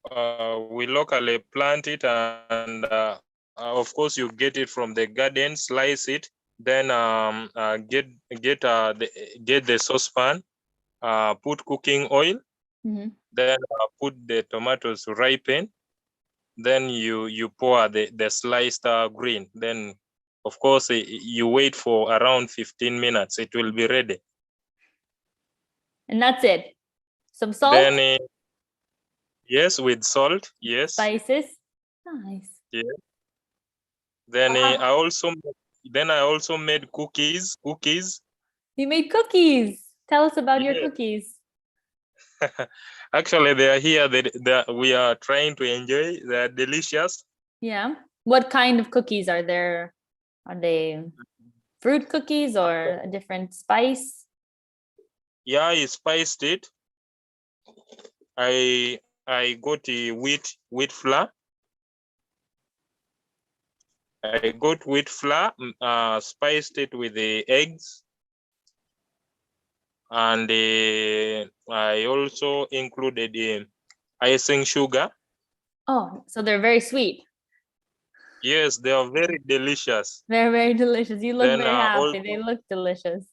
We locally plant it, and of course you get it from the garden. Slice it, then get the saucepan. Put cooking oil. Mhm. Then put the tomatoes to ripen. Then you pour the sliced green. Then of course you wait for around 15 minutes. It will be ready. And that's it. Some salt, Then yes, with salt. Yes. spices. Nice. Yeah. Then I also made cookies. You made cookies. Tell us about your Yeah. cookies. Actually, they are here. We are trying to enjoy. They are delicious. Yeah. What kind of cookies are there? Are they fruit cookies or a different spice? Yeah, I spiced it. I got the wheat flour. I got wheat flour, spiced it with the eggs, and I also included icing sugar. Oh, so they're very sweet. Yes, they are very delicious. They're very delicious. You look Then very happy. They look delicious.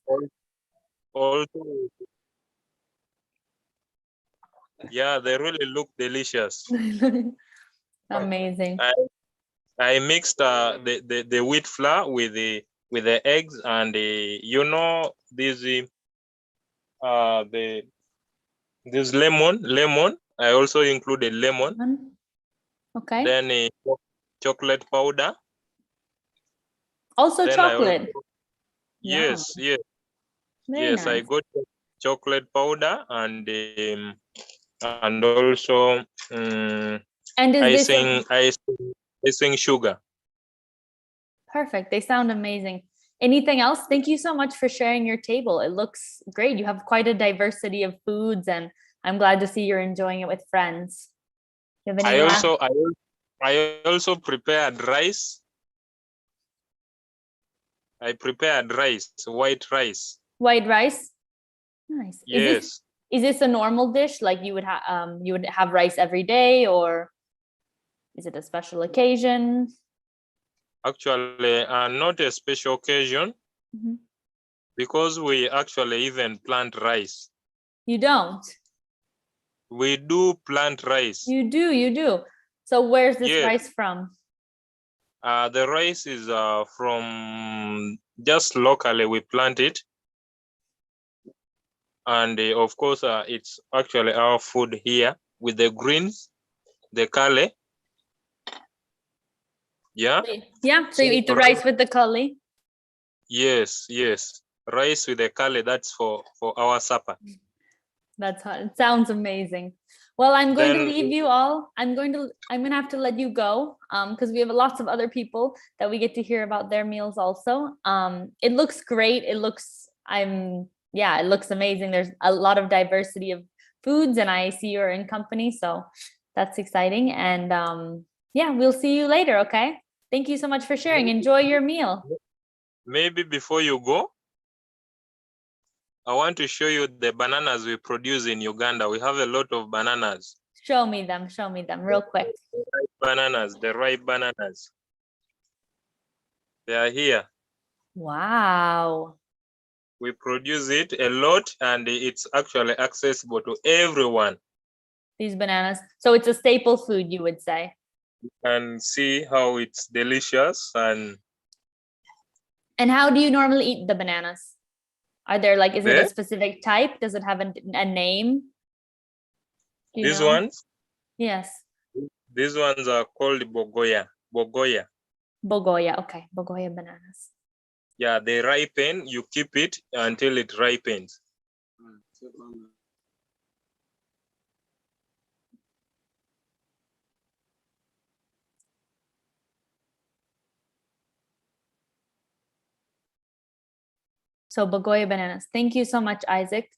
also, yeah, they really look delicious. Amazing. I mixed the wheat flour with the eggs, and this lemon. I also included lemon. Okay. Then chocolate powder. Also Then chocolate. yes. Very Yes, I nice. got chocolate powder and also And is this icing sugar. perfect? They sound amazing. Anything else? Thank you so much for sharing your table. It looks great. You have quite a diversity of foods, and I'm glad to see you're enjoying it with friends. You have any last? I also prepared rice. I prepared rice, white rice. White rice? Nice. Yes. Is this a normal dish? Like you would have rice every day, or is it a special occasion? Actually, not a special occasion Mhm. because we actually even plant rice. You don't? We do plant rice. You do. So where's this Yes. rice from? The rice is from just locally we plant it. And of course, it's actually our food here with the greens, the kale. Yeah. Yeah, so you eat the rice with the curry. Yes, yes. Rice with the kale, that's for our supper. That's how it sounds amazing. Well, I'm going to Then- leave you all. I'm gonna have to let you go because we have lots of other people that we get to hear about their meals also. It looks great. It looks amazing. There's a lot of diversity of foods, and I see you're in company, so that's exciting. And yeah, we'll see you later, okay? Thank you so much for sharing. Enjoy your meal. Maybe before you go, I want to show you the bananas we produce in Uganda. We have a lot of bananas. Show me them real quick. The ripe bananas. They are here. Wow. We produce it a lot and it's actually accessible to everyone. These bananas. So it's a staple food, you would say. And see how it's delicious. And how do you normally eat the bananas? Are there is it a There? specific type? Does it have a name? Do you these know? ones, Yes. these ones are called bogoya. Bogoya. Bogoya. Okay. Bogoya bananas. Yeah, they ripen. You keep it until it ripens. So Bogoya bananas. Thank you so much, Isaac.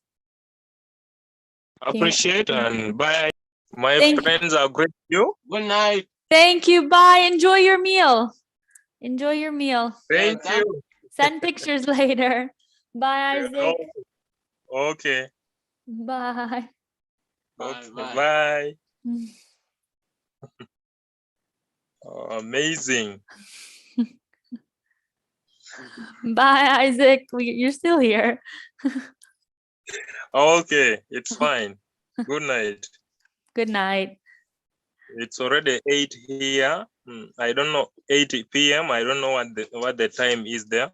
Appreciate and bye. My Thank- friends are great. You. Good night. Thank you. Bye. Enjoy your meal. Enjoy your meal. Thank you. Send pictures later. Bye, Isaac. Okay. Bye. Okay. Bye. Oh, amazing. Bye, Isaac. You're still here. Okay, it's fine. Good night. Good night. It's already 8 here. I don't know, 8 p.m. I don't know what the time is there.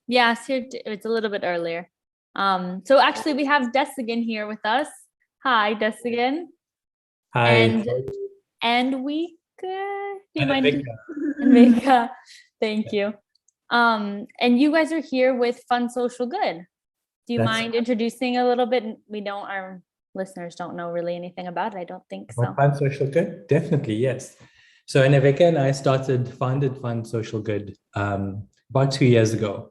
Yes, here it's a little bit earlier. So actually we have Desigan here with us. Hi, Desigan. Hi. And we could And Vika. Thank you. And you guys are here with Fun Social Good. Do you mind introducing a little bit? Our listeners don't know really anything about it. I don't think so. Fun Social Good? Definitely, yes. So Navika and I founded Fun Social Good about 2 years ago.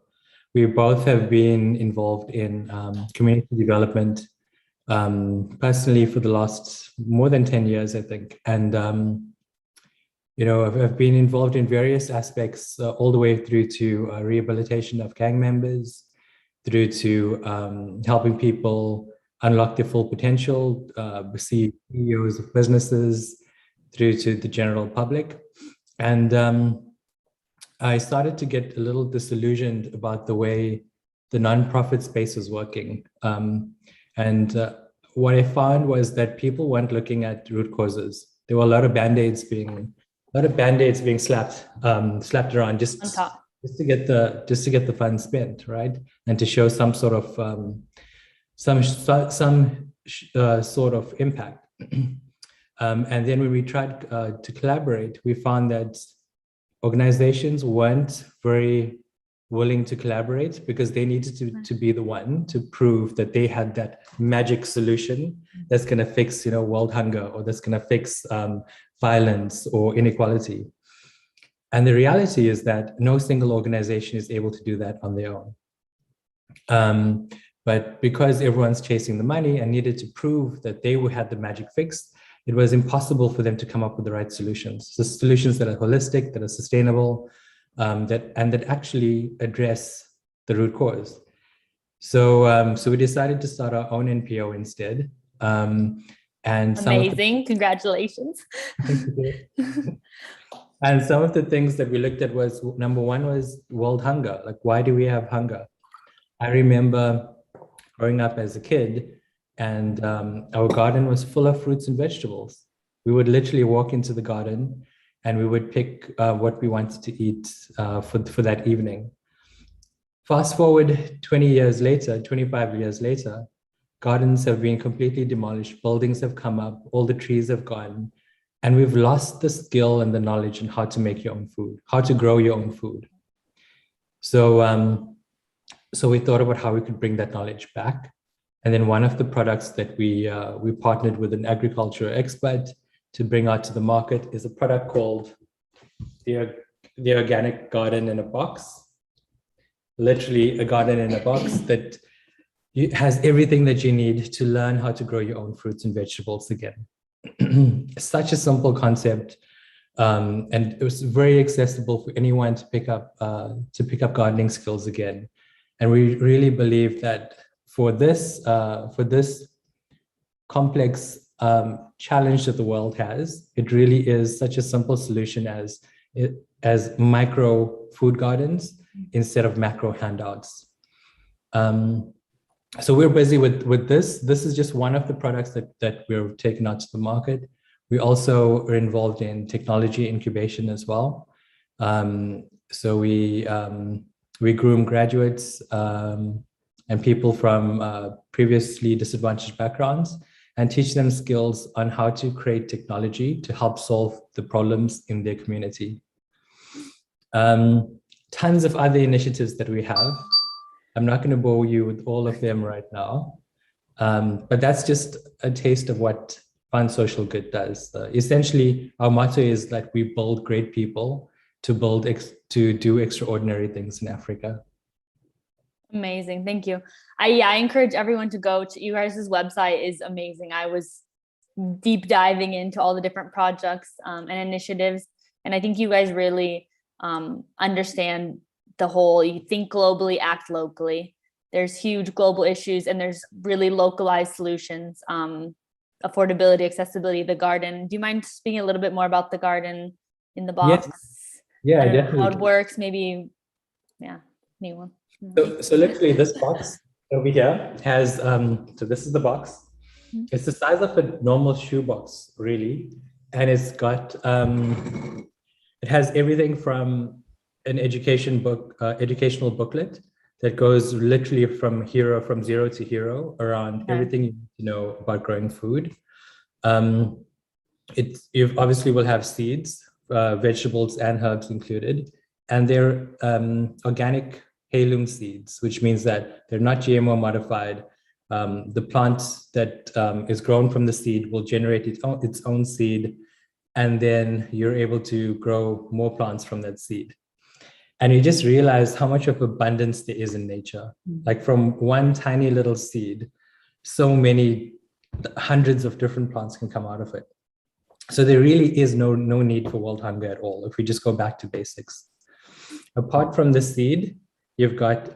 We both have been involved in community development personally for the last more than 10 years, I think. And, I've been involved in various aspects all the way through to rehabilitation of gang members, through to helping people unlock their full potential, see CEOs of businesses, through to the general public. And I started to get a little disillusioned about the way the nonprofit space was working. What I found was that people weren't looking at root causes. There were a lot of band-aids being slapped around just to get the funds spent, right? And to show some sort of sort of impact. And then when we tried to collaborate, we found that organizations weren't very willing to collaborate because they needed to be the one to prove that they had that magic solution that's going to fix, world hunger, or that's going to fix violence or inequality. And the reality is that no single organization is able to do that on their own. But because everyone's chasing the money and needed to prove that they had the magic fix, it was impossible for them to come up with the right solutions. So solutions that are holistic, that are sustainable, that actually address the root cause. So we decided to start our own NPO instead. And amazing, congratulations. And some of the things that we looked at was, number one was world hunger. Like, why do we have hunger? I remember growing up as a kid, and our garden was full of fruits and vegetables. We would literally walk into the garden and we would pick what we wanted to eat for that evening. Fast forward 20 years later, 25 years later, gardens have been completely demolished, buildings have come up, all the trees have gone, and we've lost the skill and the knowledge on how to make your own food, how to grow your own food. So we thought about how we could bring that knowledge back. And then one of the products that we partnered with an agriculture expert to bring out to the market is a product called the Organic Garden in a Box. Literally a garden in a box that has everything that you need to learn how to grow your own fruits and vegetables again. Such a simple concept, and it was very accessible for anyone to pick up gardening skills again. And we really believe that for this complex challenge that the world has, it really is such a simple solution as micro food gardens instead of macro handouts. So we're busy with this. This is just one of the products that we're taking out to the market. We also are involved in technology incubation as well. So we groom graduates and people from previously disadvantaged backgrounds and teach them skills on how to create technology to help solve the problems in their community. Tons of other initiatives that we have. I'm not going to bore you with all of them right now, but that's just a taste of what Fun Social Good does. Essentially, our motto is that we build great people to do extraordinary things in Africa. Amazing, thank you. I encourage everyone to go to you guys' website. Is amazing. I was deep diving into all the different projects and initiatives, and I think you guys really understand the whole, you think globally, act locally. There's huge global issues and there's really localized solutions. Affordability, accessibility, the garden. Do you mind speaking a little bit more about the garden in the box? Yeah, definitely. How it works, maybe, anyone. So literally this box over here has, so this is the box. It's the size of a normal shoe box, really. And it's got, it has everything from an educational booklet that goes literally from zero to hero around everything you need to know about growing food. You obviously will have seeds, vegetables and herbs included, and they're organic heirloom seeds, which means that they're not GMO modified. The plant that is grown from the seed will generate its own seed, and then you're able to grow more plants from that seed. And you just realize how much of abundance there is in nature. Like from one tiny little seed, so many hundreds of different plants can come out of it. So there really is no need for world hunger at all if we just go back to basics. Apart from the seed, you've got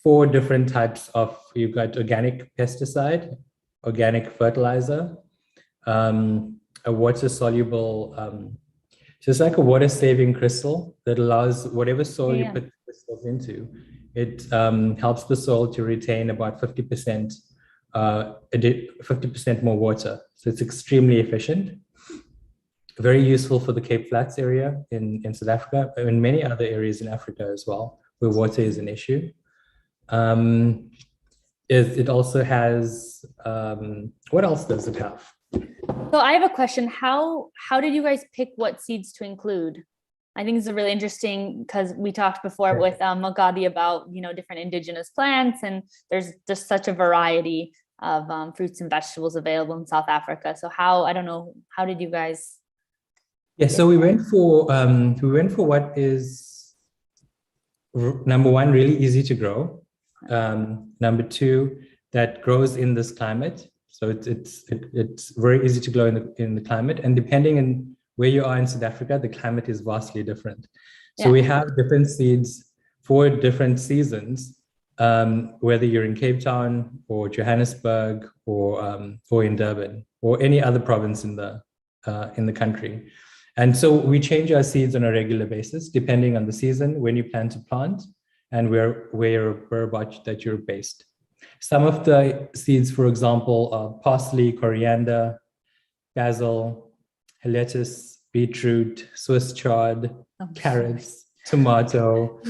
4 different types of, you've got organic pesticide, organic fertilizer, a water-soluble, so it's like a water-saving crystal that allows whatever soil you put crystals into, it helps the soil to retain about 50% more water. So it's extremely efficient. Very useful for the Cape Flats area in South Africa, and many other areas in Africa as well, where water is an issue. It also has, what else does it have? So I have a question. How did you guys pick what seeds to include? I think it's really interesting because we talked before with Magadi about, different indigenous plants, and there's just such a variety of fruits and vegetables available in South Africa. So how did you guys? Yeah, so we went for what is number one, really easy to grow. Number two, that grows in this climate. So it's very easy to grow in the climate, and depending on where you are in South Africa, the climate is vastly different. So we have different seeds for different seasons, whether you're in Cape Town or Johannesburg or in Durban or any other province in the country. And so we change our seeds on a regular basis, depending on the season, when you plan to plant, and whereabouts that you're based. Some of the seeds, for example, are parsley, coriander, basil, lettuce, beetroot, Swiss chard, carrots, tomato,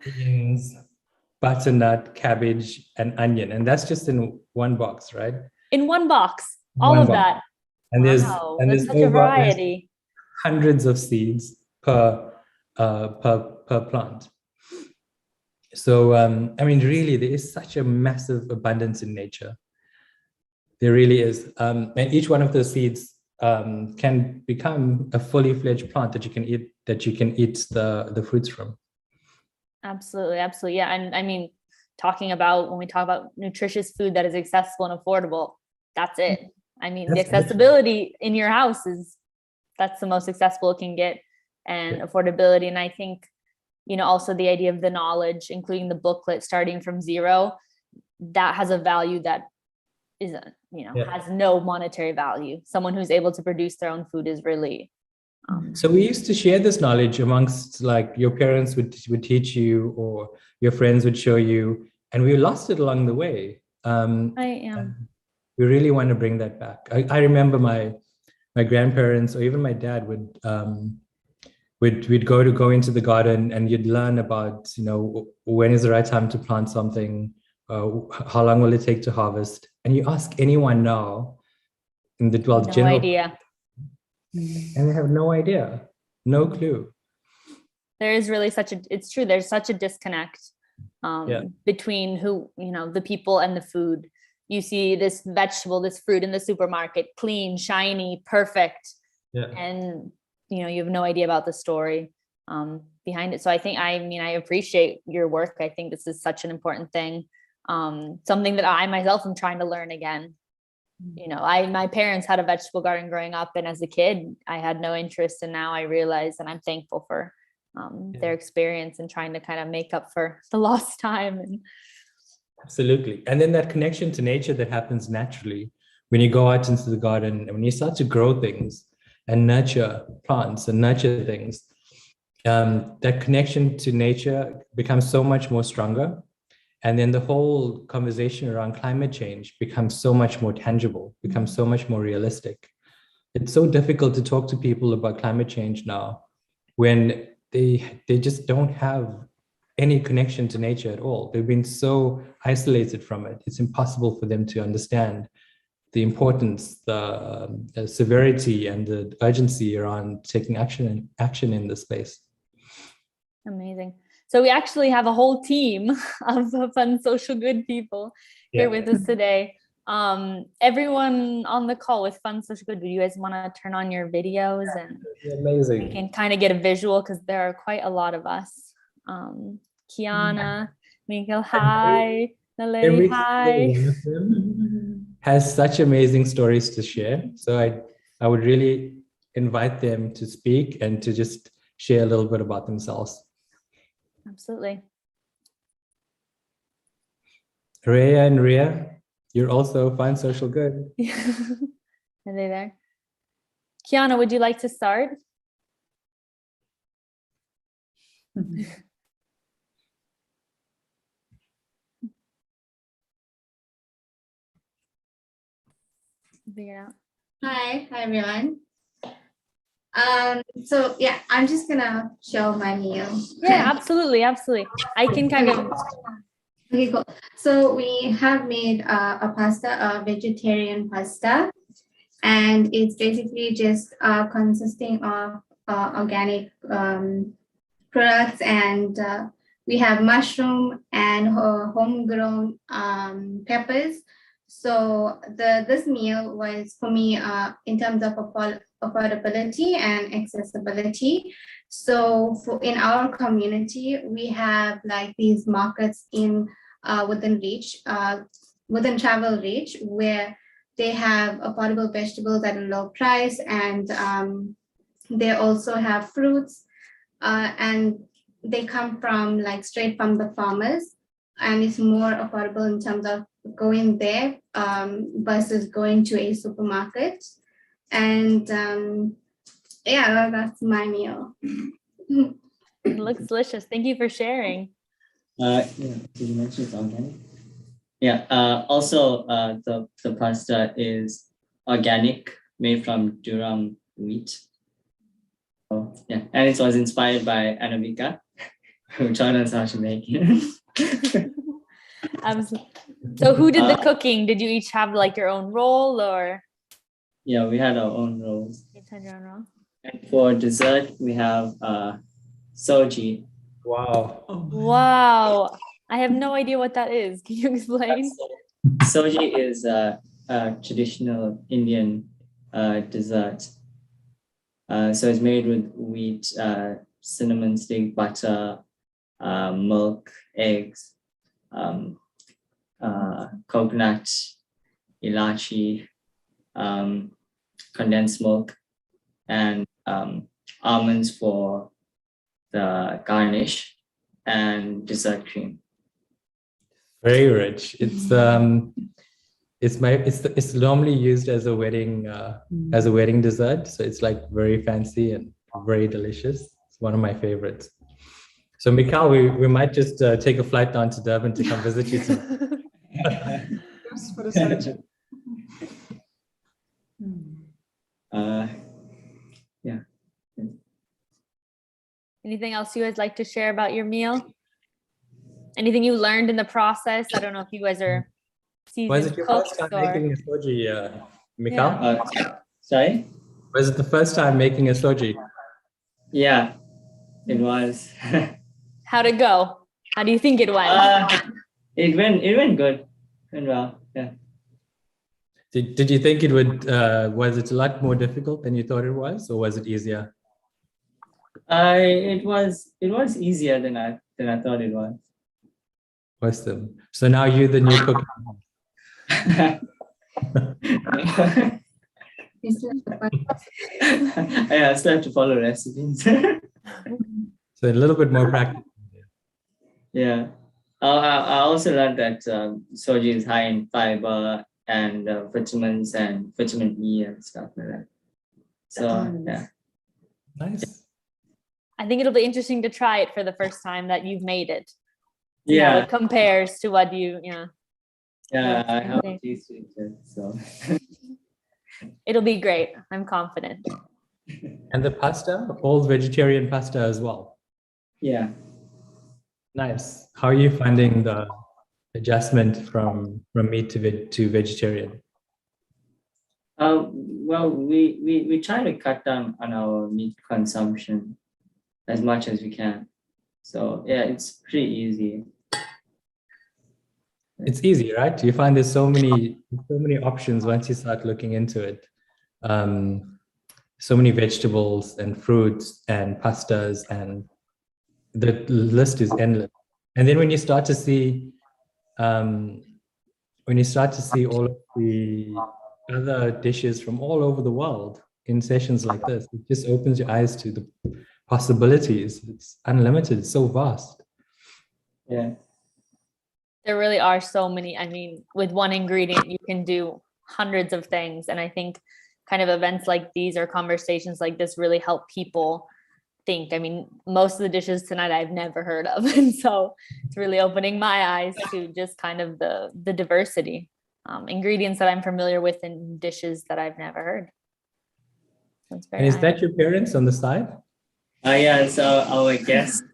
beans, butternut, cabbage, and onion. And that's just in one box, right? In one box, all of that. And there's such a variety. Hundreds of seeds per plant. So, I mean, really, there is such a massive abundance in nature. There really is. And each one of those seeds can become a fully fledged plant that you can eat the fruits from. Absolutely. Yeah. And I mean, when we talk about nutritious food that is accessible and affordable, that's it. I mean, the accessibility in your house that's the most accessible it can get, and affordability. And I think, also the idea of the knowledge, including the booklet, starting from zero, that has a value that isn't, has no monetary value. Someone who's able to produce their own food is really. So we used to share this knowledge amongst, like, your parents would teach you, or your friends would show you, and we lost it along the way. We really want to bring that back. I remember my grandparents, or even my dad we'd go into the garden, and you'd learn about, when is the right time to plant something, how long will it take to harvest, and you ask anyone now in the general idea. And they have no idea, no clue. There is really it's true, there's such a disconnect between the people and the food. You see this vegetable, this fruit in the supermarket, clean, shiny, perfect. And you have no idea about the story behind it. So I appreciate your work. I think this is such an important thing. Something that I myself am trying to learn again. My parents had a vegetable garden growing up, and as a kid I had no interest, and now I realize, and I'm thankful for their experience and trying to kind of make up for the lost time. Absolutely. And then that connection to nature that happens naturally when you go out into the garden, and when you start to grow things and nurture plants and nurture things, that connection to nature becomes so much more stronger. And then the whole conversation around climate change becomes so much more tangible, becomes so much more realistic. It's so difficult to talk to people about climate change now when they just don't have any connection to nature at all. They've been so isolated from it. It's impossible for them to understand the importance, the severity, and the urgency around taking action in this space. Amazing. So we actually have a whole team of fun social good people here with us today. Everyone on the call with Fun Social Good, do you guys want to turn on your videos and amazing. We can kind of get a visual, because there are quite a lot of us. Kiana, Miguel, hi. Naledi, hi. Has such amazing stories to share. So I would really invite them to speak and to just share a little bit about themselves. Absolutely. Rhea and Ria, you're also Fun Social Good. Are they there? Kiana, would you like to start? Figure it out. Hi everyone. So yeah, I'm just gonna show my meal. Yeah, absolutely. I can kind of. Okay, cool. So we have made a pasta, a vegetarian pasta, and it's basically just consisting of organic products, and we have mushroom and homegrown peppers. So this meal was for me in terms of affordability and accessibility. So in our community, we have like these markets in within travel reach, where they have affordable vegetables at a low price, and they also have fruits, and they come from like straight from the farmers, and it's more affordable in terms of going there versus going to a supermarket. And yeah, that's my meal. It looks delicious. Thank you for sharing. Yeah, did you mention it's organic? Yeah, also the pasta is organic, made from durum wheat. So, yeah, and it was inspired by Anamika, who taught us how to make it. So who did the cooking? Did you each have like your own role, or? Yeah, we had our own roles. Each had your own role. And for dessert, we have soji. Wow. Wow. I have no idea what that is. Can you explain? Soji is a traditional Indian dessert. So it's made with wheat, cinnamon stick, butter, milk, eggs, coconut, ilachi, condensed milk, and almonds for the garnish, and dessert cream. Very rich. It's normally used as a wedding dessert. So it's like very fancy and very delicious. It's one of my favorites. So Mikal, we might just take a flight down to Durban to come visit you soon. Just for the soji. Yeah. Anything else you guys like to share about your meal? Anything you learned in the process? I don't know if you guys are Was seasoned it your cooks first time or. making a soji, Mikal? Sorry? Was it the first time making a soji? Yeah, it was. How'd it go? How do you think it went? It went good. Went well. Yeah. Did you think it would? Was it a lot more difficult than you thought it was, or was it easier? It was easier than I thought it was. Awesome. So now you're the new cook. Yeah, I still have to follow recipes. So a little bit more practice. Yeah. I also learned that soji is high in fiber and vitamins and vitamin E and stuff like that. So yeah. Nice. I think it'll be interesting to try it for the first time that you've made it. How Yeah. it compares to what you, Yeah, I have tasted it. So it'll be great. I'm confident. And the pasta, all vegetarian pasta as well. yeah. Nice. How are you finding the adjustment from meat to vegetarian? Well, we try to cut down on our meat consumption as much as we can. So yeah, it's pretty easy. It's easy, right? You find there's so many options once you start looking into it. So many vegetables and fruits and pastas, and the list is endless. And then when you start to see all of the other dishes from all over the world in sessions like this, it just opens your eyes to the possibilities. It's unlimited. It's so vast. Yeah. There really are so many. I mean, with one ingredient, you can do hundreds of things. And I think kind of events like these or conversations like this really help people think. I mean, most of the dishes tonight I've never heard of. And so it's really opening my eyes to just kind of the diversity, ingredients that I'm familiar with in dishes that I've never heard. So it's very And is nice. that your parents on the side? Yeah, so our guest.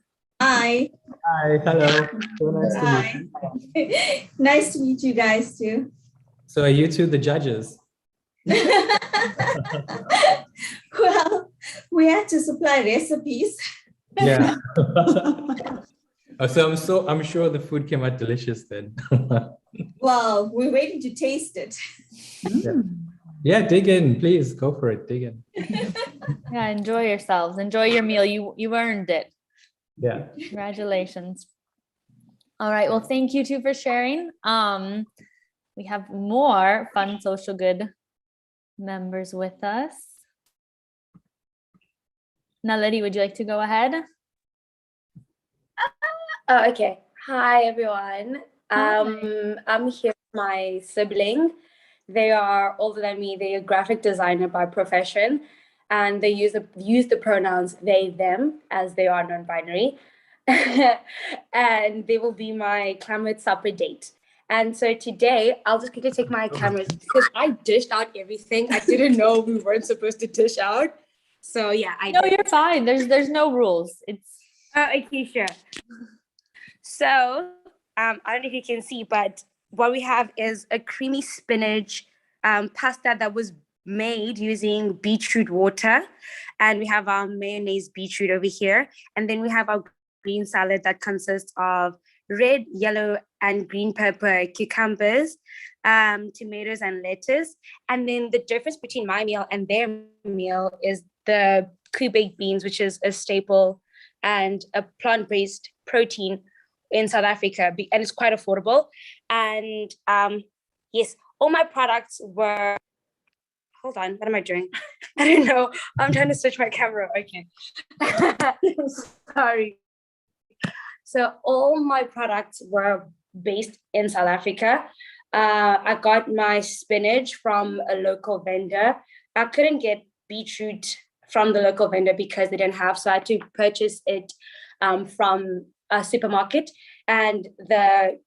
Hi. Hi, hello. So nice to meet Hi. you. Nice to meet you guys too. So are you two the judges? Well, we had to supply recipes. Yeah. I'm sure the food came out delicious then. Well, we're waiting to taste it. Yeah, dig in, please go for it. Dig in. Yeah, enjoy yourselves. Enjoy your meal. You earned it. Yeah. Congratulations. All right. Well, thank you too for sharing. We have more fun social good members with us. Naledi, would you like to go ahead? Oh, okay. Hi, everyone. I'm here with my sibling. They are older than me. They're a graphic designer by profession, and they use the pronouns they, them, as they are non-binary. And they will be my climate supper date. And so today, I'll just quickly take my cameras because I dished out everything. I didn't know we weren't supposed to dish out. So yeah, No, you're fine. There's no rules. It's okay, sure. So I don't know if you can see, but what we have is a creamy spinach pasta that was made using beetroot water. And we have our mayonnaise beetroot over here. And then we have our green salad that consists of red, yellow, and green pepper, cucumbers, tomatoes, and lettuce. And then the difference between my meal and their meal is the baked beans, which is a staple and a plant-based protein in South Africa, and it's quite affordable. And yes, all my products were, hold on, what am I doing? I don't know. I'm trying to switch my camera. Okay. Sorry. So all my products were based in South Africa. I got my spinach from a local vendor. I couldn't get beetroot from the local vendor because they didn't have, so I had to purchase it from a supermarket. And the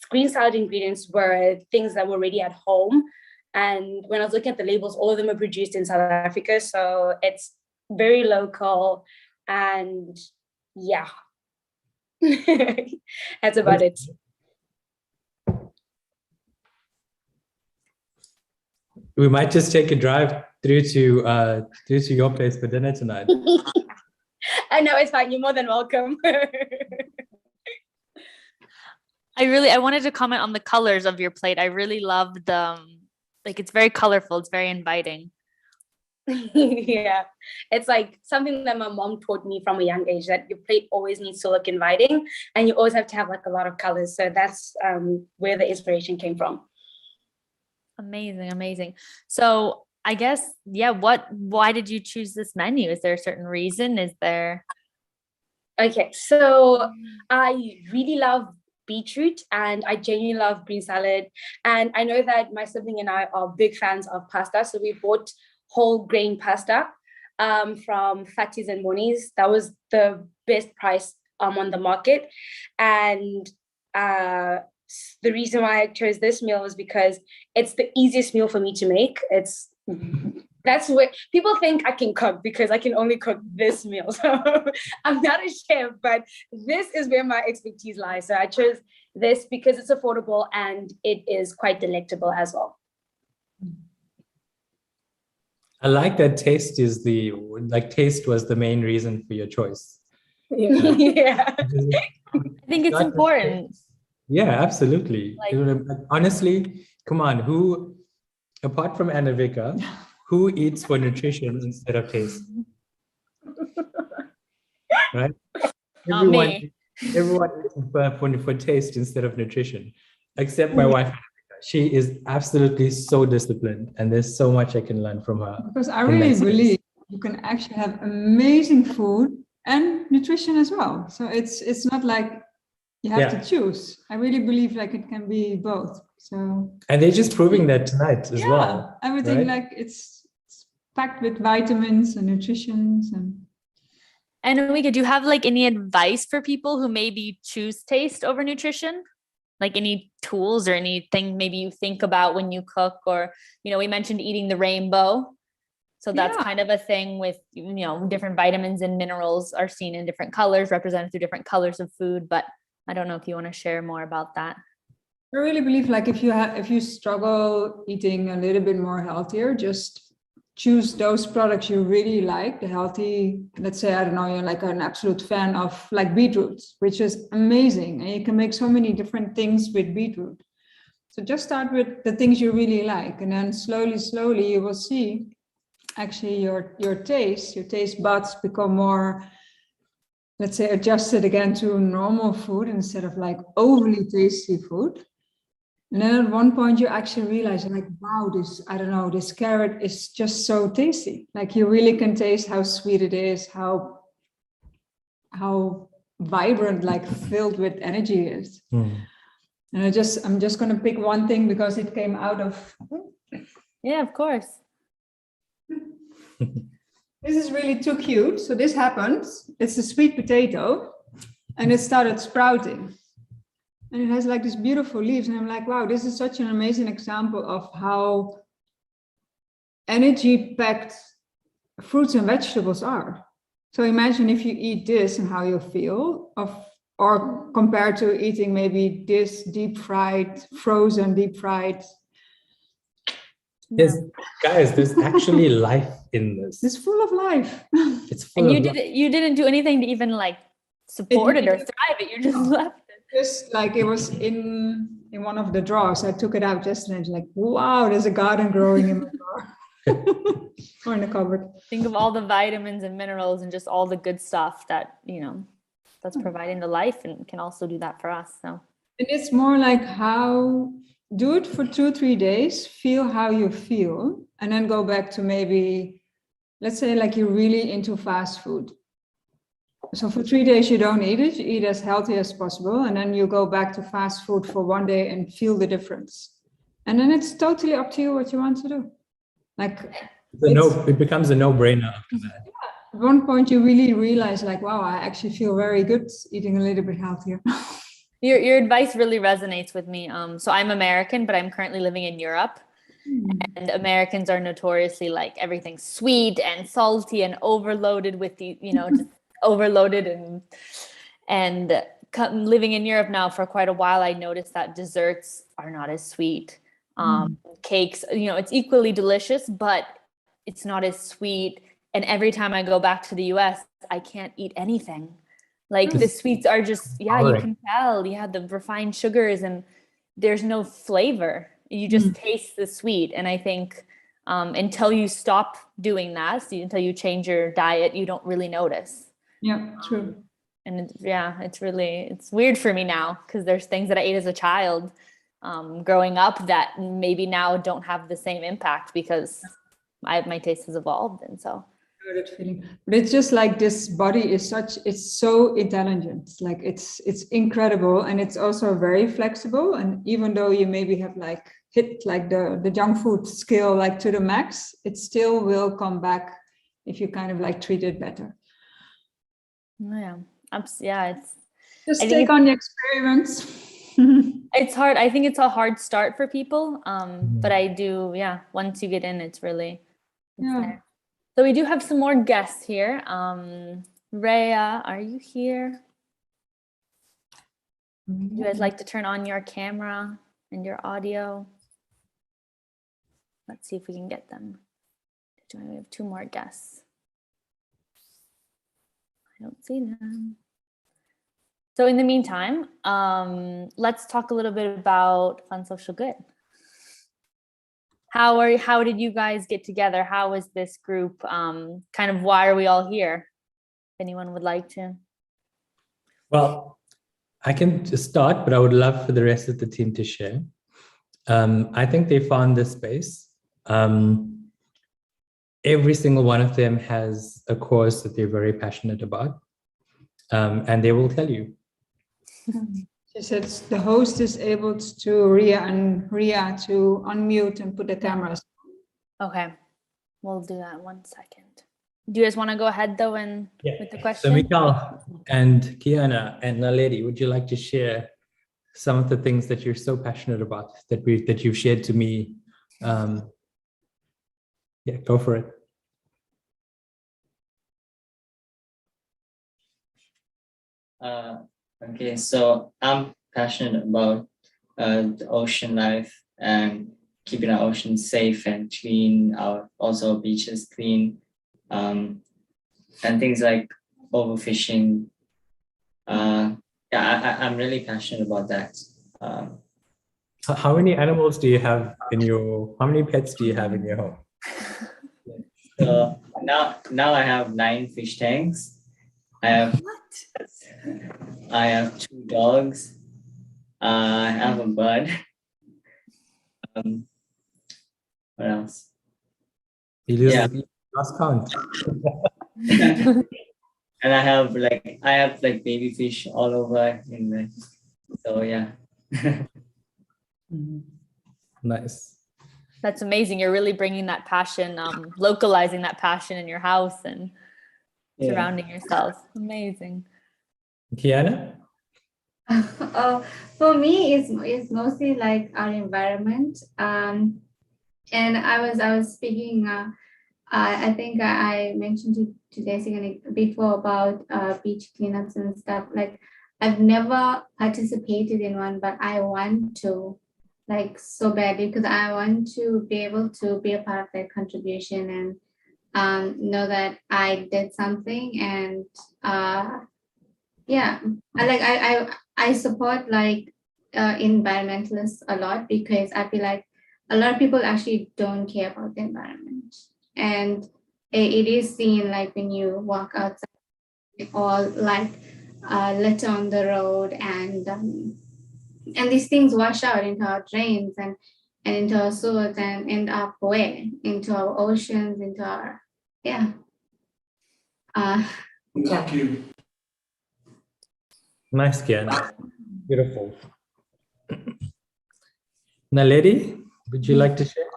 green salad ingredients were things that were already at home. And when I was looking at the labels, all of them are produced in South Africa. So it's very local. And yeah, that's about it. We might just take a drive through to your place for dinner tonight. I know, it's fine. You're more than welcome. I wanted to comment on the colors of your plate. I really loved like it's very colorful. It's very inviting. Yeah, it's like something that my mom taught me from a young age, that your plate always needs to look inviting and you always have to have like a lot of colors. So that's where the inspiration came from. Amazing, amazing. So I guess, yeah, why did you choose this menu? Is there a certain reason? Is there? Okay, so I really love beetroot and I genuinely love green salad. And I know that my sibling and I are big fans of pasta. So we bought whole grain pasta from Fatties and Moni's. That was the best price on the market. And the reason why I chose this meal was because it's the easiest meal for me to make. That's where people think I can cook because I can only cook this meal. So I'm not a chef, but this is where my expertise lies. So I chose this because it's affordable and it is quite delectable as well. I like that taste was the main reason for your choice. Yeah. I think it's important. Yeah, absolutely. Honestly, come on, apart from Anavika, who eats for nutrition instead of taste? Right? Everyone eats for taste instead of nutrition, except my wife. She is absolutely so disciplined, and there's so much I can learn from her. Because I really believe you can actually have amazing food and nutrition as well. So it's not like you have to choose. I really believe like it can be both. So and they're just proving that tonight as well. Everything right? Like it's packed with vitamins and nutritions and. And Amika, do you have like any advice for people who maybe choose taste over nutrition? Like any tools or anything maybe you think about when you cook, or, we mentioned eating the rainbow. So that's kind of a thing with, different vitamins and minerals are seen in different colors, represented through different colors of food. But I don't know if you want to share more about that. I really believe like if you struggle eating a little bit more healthier, just choose those products you really like, the healthy, let's say, I don't know, you're like an absolute fan of like beetroot, which is amazing. And you can make so many different things with beetroot. So just start with the things you really like. And then slowly you will see actually your taste buds become more, let's say, adjusted again to normal food instead of like overly tasty food. And then at one point you actually realize like, wow, I don't know, this carrot is just so tasty. Like you really can taste how sweet it is, how vibrant, like filled with energy it is. And I'm just going to pick one thing because it came out of. Yeah, of course. This is really too cute. So this happened. It's a sweet potato and it started sprouting. And it has like these beautiful leaves. And I'm like, wow, this is such an amazing example of how energy-packed fruits and vegetables are. So imagine if you eat this and how you feel, or compared to eating maybe this frozen deep fried. Yes, guys, there's actually life in this. It's full of life. It's full And of you didn't do anything to even like support it or thrive it. You just left it. Just like it was in one of the drawers. I took it out yesterday and like, wow, there's a garden growing in my drawer. Or in the cupboard. Think of all the vitamins and minerals and just all the good stuff that, that's providing the life and can also do that for us. So. And it's more like do it for 2-3 days, feel how you feel, and then go back to maybe, let's say like you're really into fast food. So for 3 days, you don't eat it, you eat as healthy as possible. And then you go back to fast food for 1 day and feel the difference. And then it's totally up to you what you want to do. Like it becomes a no-brainer after that. Yeah. At one point, you really realize like, wow, I actually feel very good eating a little bit healthier. Your advice really resonates with me. So I'm American, but I'm currently living in Europe. And Americans are notoriously like everything sweet and salty and overloaded with the, just overloaded and living in Europe now for quite a while, I noticed that desserts are not as sweet. Cakes, it's equally delicious, but it's not as sweet. And every time I go back to the US, I can't eat anything. Like the sweets are just, you can tell you have the refined sugars and there's no flavor. You just taste the sweet. And I think until you stop doing that, until you change your diet, you don't really notice. Yeah, true. And it's weird for me now because there's things that I ate as a child growing up that maybe now don't have the same impact because my taste has evolved. And so. But it's just like this body is it's so intelligent. Like it's incredible. And it's also very flexible. And even though you maybe have like hit like the junk food scale like to the max, it still will come back if you kind of like treat it better. Yeah. It's just take on the experiments. It's hard. I think it's a hard start for people. But I do, once you get in, it's really there. So we do have some more guests here. Rhea, are you here? Would you guys like to turn on your camera and your audio? Let's see if we can get them. We have 2 more guests. I don't see them. So in the meantime, let's talk a little bit about Fun Social Good. How did you guys get together? How is this group? Kind of why are we all here? If anyone would like to. Well, I can just start, but I would love for the rest of the team to share. I think they found this space. Every single one of them has a cause that they're very passionate about, and they will tell you. She said the host is able to Ria to unmute and put the cameras. Okay, we'll do that 1 second. Do you guys want to go ahead though and with the question? So Mikal and Kiana and Naledi, would you like to share some of the things that you're so passionate about that you've shared to me? Go for it. Okay, so I'm passionate about the ocean life and keeping our oceans safe and clean, our also beaches clean, and things like overfishing. I'm really passionate about that. How many animals do you have in your, how many pets do you have in your home? So now I have 9 fish tanks. I have 2 dogs. I have a bird. What else? You lost count. And I have like baby fish all over in there. So yeah. Nice. That's amazing. You're really bringing that passion, localizing that passion in your house and surrounding yourself. Amazing. Kiana? For me, it's mostly like our environment. And I was speaking. I think I mentioned to Desi before about beach cleanups and stuff. Like, I've never participated in one, but I want to, like, so badly, because I want to be able to be a part of that contribution and know that I did something. And I support like environmentalists a lot, because I feel like a lot of people actually don't care about the environment, and it is seen like when you walk outside, or like litter on the road, and these things wash out into our drains and into our sewers and end up where? Into our oceans, into our Thank you. Nice, Kiana. Beautiful. Naledi, would you like to share?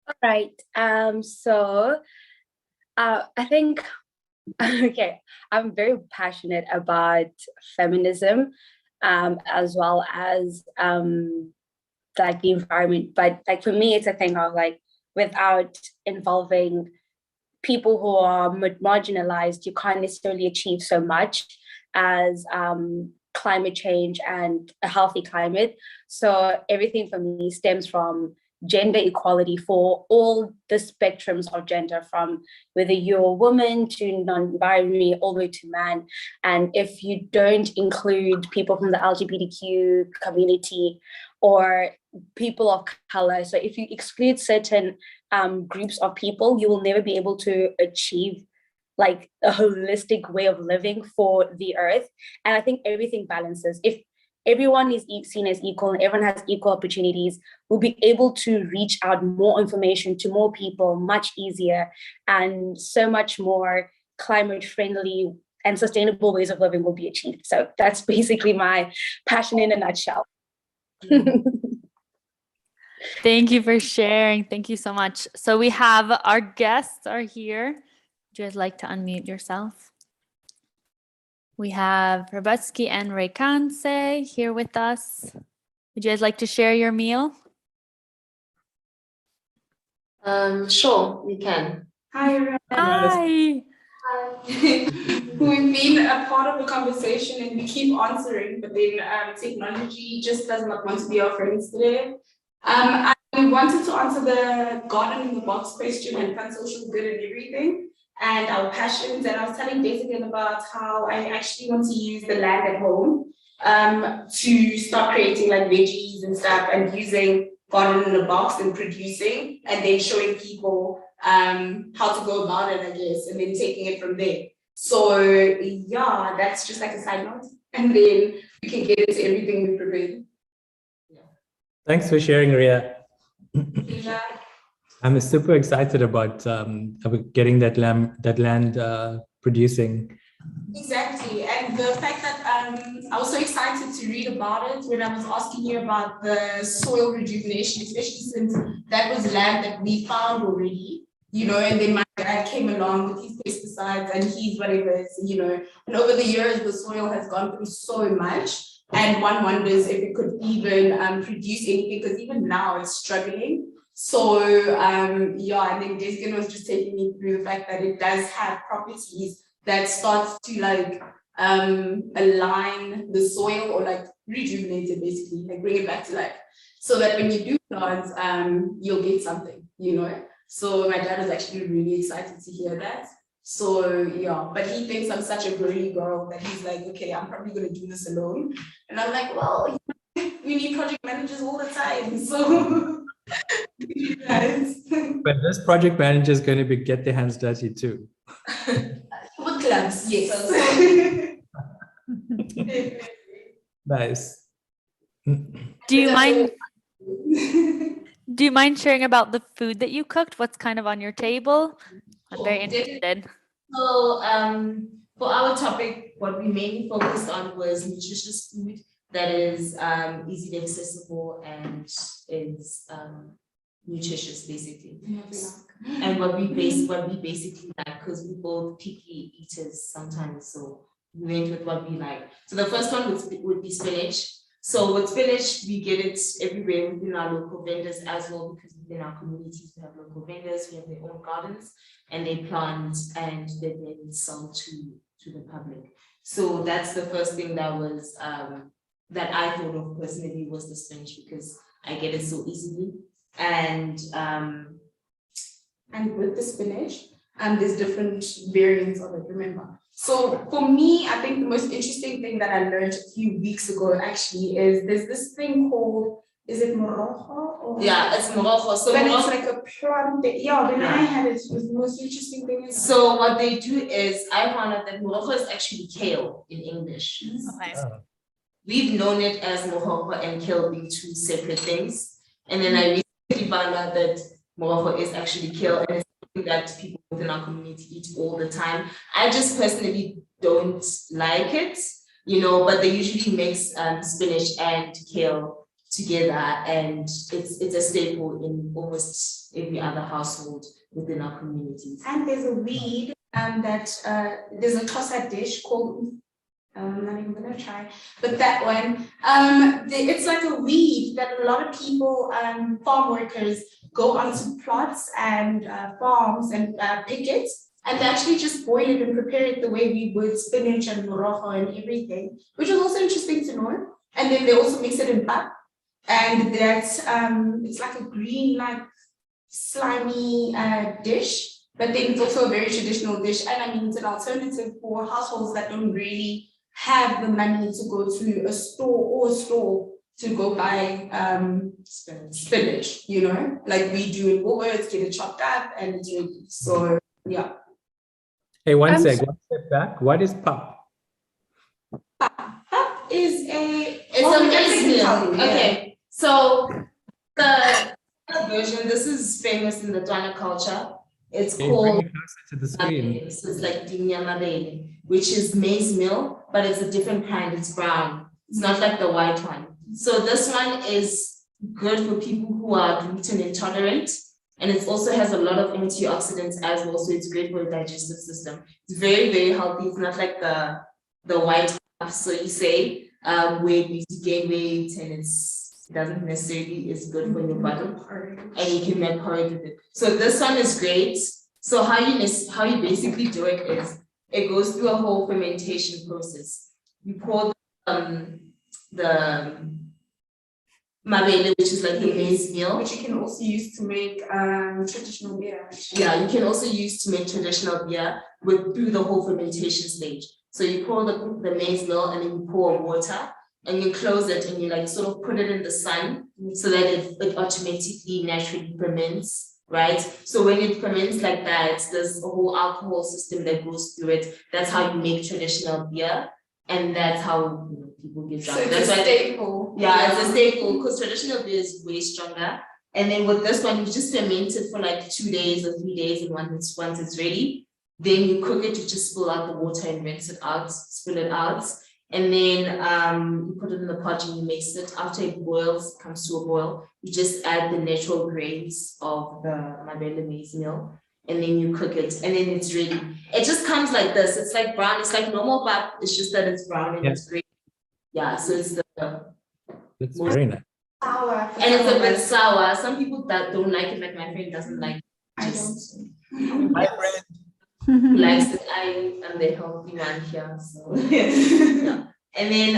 All right. I think, okay, I'm very passionate about feminism, as well as like the environment. But like for me, it's a thing of like, without involving people who are marginalized, you can't necessarily achieve so much as climate change and a healthy climate. So everything for me stems from gender equality for all the spectrums of gender, from whether you're a woman to non-binary all the way to man. And if you don't include people from the LGBTQ community or people of color, so if you exclude certain groups of people, you will never be able to achieve like a holistic way of living for the earth. And I think everything balances. If everyone is seen as equal and everyone has equal opportunities, we'll be able to reach out more information to more people much easier, and so much more climate friendly and sustainable ways of living will be achieved. So that's basically my passion in a nutshell. Thank you for sharing. Thank you so much. So we have our guests are here. Would you guys like to unmute yourself? We have Rabutsky and Rekanse here with us. Would you guys like to share your meal? Sure, we can. Hi, everyone. Hi. We've been a part of the conversation and we keep answering, but then technology just does not want to be our friends today. I wanted to answer the garden in the box question and fun social good and everything, and our passions. And I was telling Desi about how I actually want to use the land at home to start creating like veggies and stuff, and using garden in a box and producing, and then showing people how to go about it, I guess, and then taking it from there. So yeah, that's just like a side note, and then we can get into everything we prepared. Thanks for sharing, Ria. Yeah. I'm super excited about getting that land producing. Exactly, and the fact that I was so excited to read about it when I was asking you about the soil rejuvenation, especially since that was land that we found already, you know, and then my dad came along with his pesticides and his whatever, you know, and over the years the soil has gone through so much, and one wonders if it could even produce anything, because even now it's struggling. So yeah, and then Deskin was just taking me through the fact that it does have properties that starts to like align the soil, or like rejuvenate it, basically, like bring it back to life. so that when you do plant, you'll get something, you know. So my dad was actually really excited to hear that. So yeah, but he thinks I'm such a girly girl that he's like, okay, I'm probably gonna do this alone. And I'm like, well, we need project managers all the time. So you guys. But this project manager is going to get their hands dirty too. With clubs, yes. Nice. Do you mind? Do you mind sharing about the food that you cooked? What's kind of on your table? I'm very interested. So for our topic, what we mainly focused on was nutritious food that is easily accessible and is nutritious, basically. And what we basically like, because we both picky eaters sometimes, so we went with what we like. So the first one would be spinach. So with spinach, we get it everywhere within our local vendors as well, because within our communities we have local vendors, we have their own gardens, and they plant and they then sell to the public. So that's the first thing that was that I thought of personally, was the spinach, because I get it so easily. And with the spinach, there's different variants of it, remember. So for me, I think the most interesting thing that I learned a few weeks ago actually is there's this thing called, is it morojo? Yeah, it's morojo. So but morojo, it's like a plant that, yeah, when I had it, it was the most interesting thing. So what they do is, I found out that morojo is actually kale in English. Okay. We've known it as morojo and kale being two separate things. And then I recently found out that morojo is actually kale, and it's something that people within our community eat all the time. I just personally don't like it, you know, but they usually mix spinach and kale together, and it's a staple in almost every other household within our communities. And there's a weed that there's a tossa dish called, I'm not even gonna try, but that one, it's like a weed that a lot of people, farm workers, go onto plots and farms and pick it, and they actually just boil it and prepare it the way we would spinach and morojo and everything, which is also interesting to know. And then they also mix it in pap, and that's it's like a green, like slimy dish, but then it's also a very traditional dish. And I mean, it's an alternative for households that don't really have the money to go to a store to go buy spinach, you know, like we do in Woolworths, get it chopped up and it's ready. So yeah. Hey, one step back. What is pap? Pap is It's a maize meal. Okay, so the version, this is famous in the Tswana culture. It's called, to the screen. so it's like dinya mabele, which is maize meal, but it's a different kind. It's brown. It's not like the white one. So this one is good for people who are gluten intolerant, and it also has a lot of antioxidants as well. So it's great for the digestive system. It's very, very healthy. It's not like the white stuff, so you say, where you gain weight and it doesn't necessarily is good for your body, and you can make porridge with it. So this one is great. So how you basically do it is, it goes through a whole fermentation process. You pour the mabele, which is like the maize meal, which you can also use to make traditional beer. Yeah, you can also use to make traditional beer through the whole fermentation stage. So you pour the maize meal, and then you pour water, and you close it, and you like sort of put it in the sun so that it automatically naturally ferments, right? So when it ferments like that, there's a whole alcohol system that goes through it. That's how you make traditional beer, and that's how people get drunk. So that's it's a staple. Yeah, it's a staple, because traditional beer is way stronger. And then with this one, you just ferment it for like 2 days or 3 days, and once it's ready, then you cook it, you just spill out the water and rinse it out, spill it out. And then you put it in the pot and you mix it. After it boils, comes to a boil, you just add the natural grains of the mabele maize meal, and then you cook it, and then it's ready. It just comes like this. It's like brown. It's like normal pap. It's just that it's brown and it's great. Yeah, so it's That's very nice. Sour. And it's a bit sour. Some people that don't like it, like my friend doesn't like it. I don't. My friend who likes it. I am the healthy one here. So yeah. And then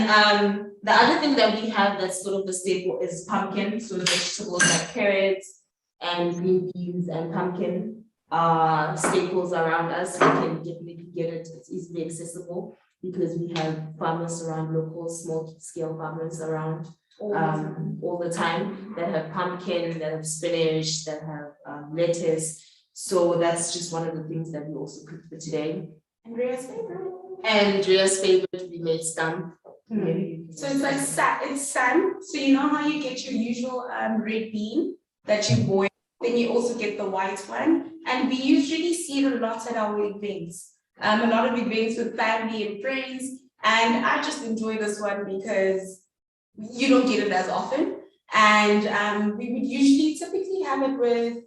the other thing that we have that's sort of the staple is pumpkin. So the vegetables like carrots and green beans and pumpkin are staples around us. We can definitely get it. It's easily accessible because we have farmers around, local small scale farmers around all the time that have pumpkin, that have spinach, that have lettuce. So that's just one of the things that we also cook for today. Andrea's favorite. Andrea's favorite, we made stump. So it's like it's sun. So you know how you get your usual red bean that you boil, then you also get the white one. And we usually see it a lot at our events. A lot of events with family and friends. And I just enjoy this one because you don't get it as often. And we would usually typically have it with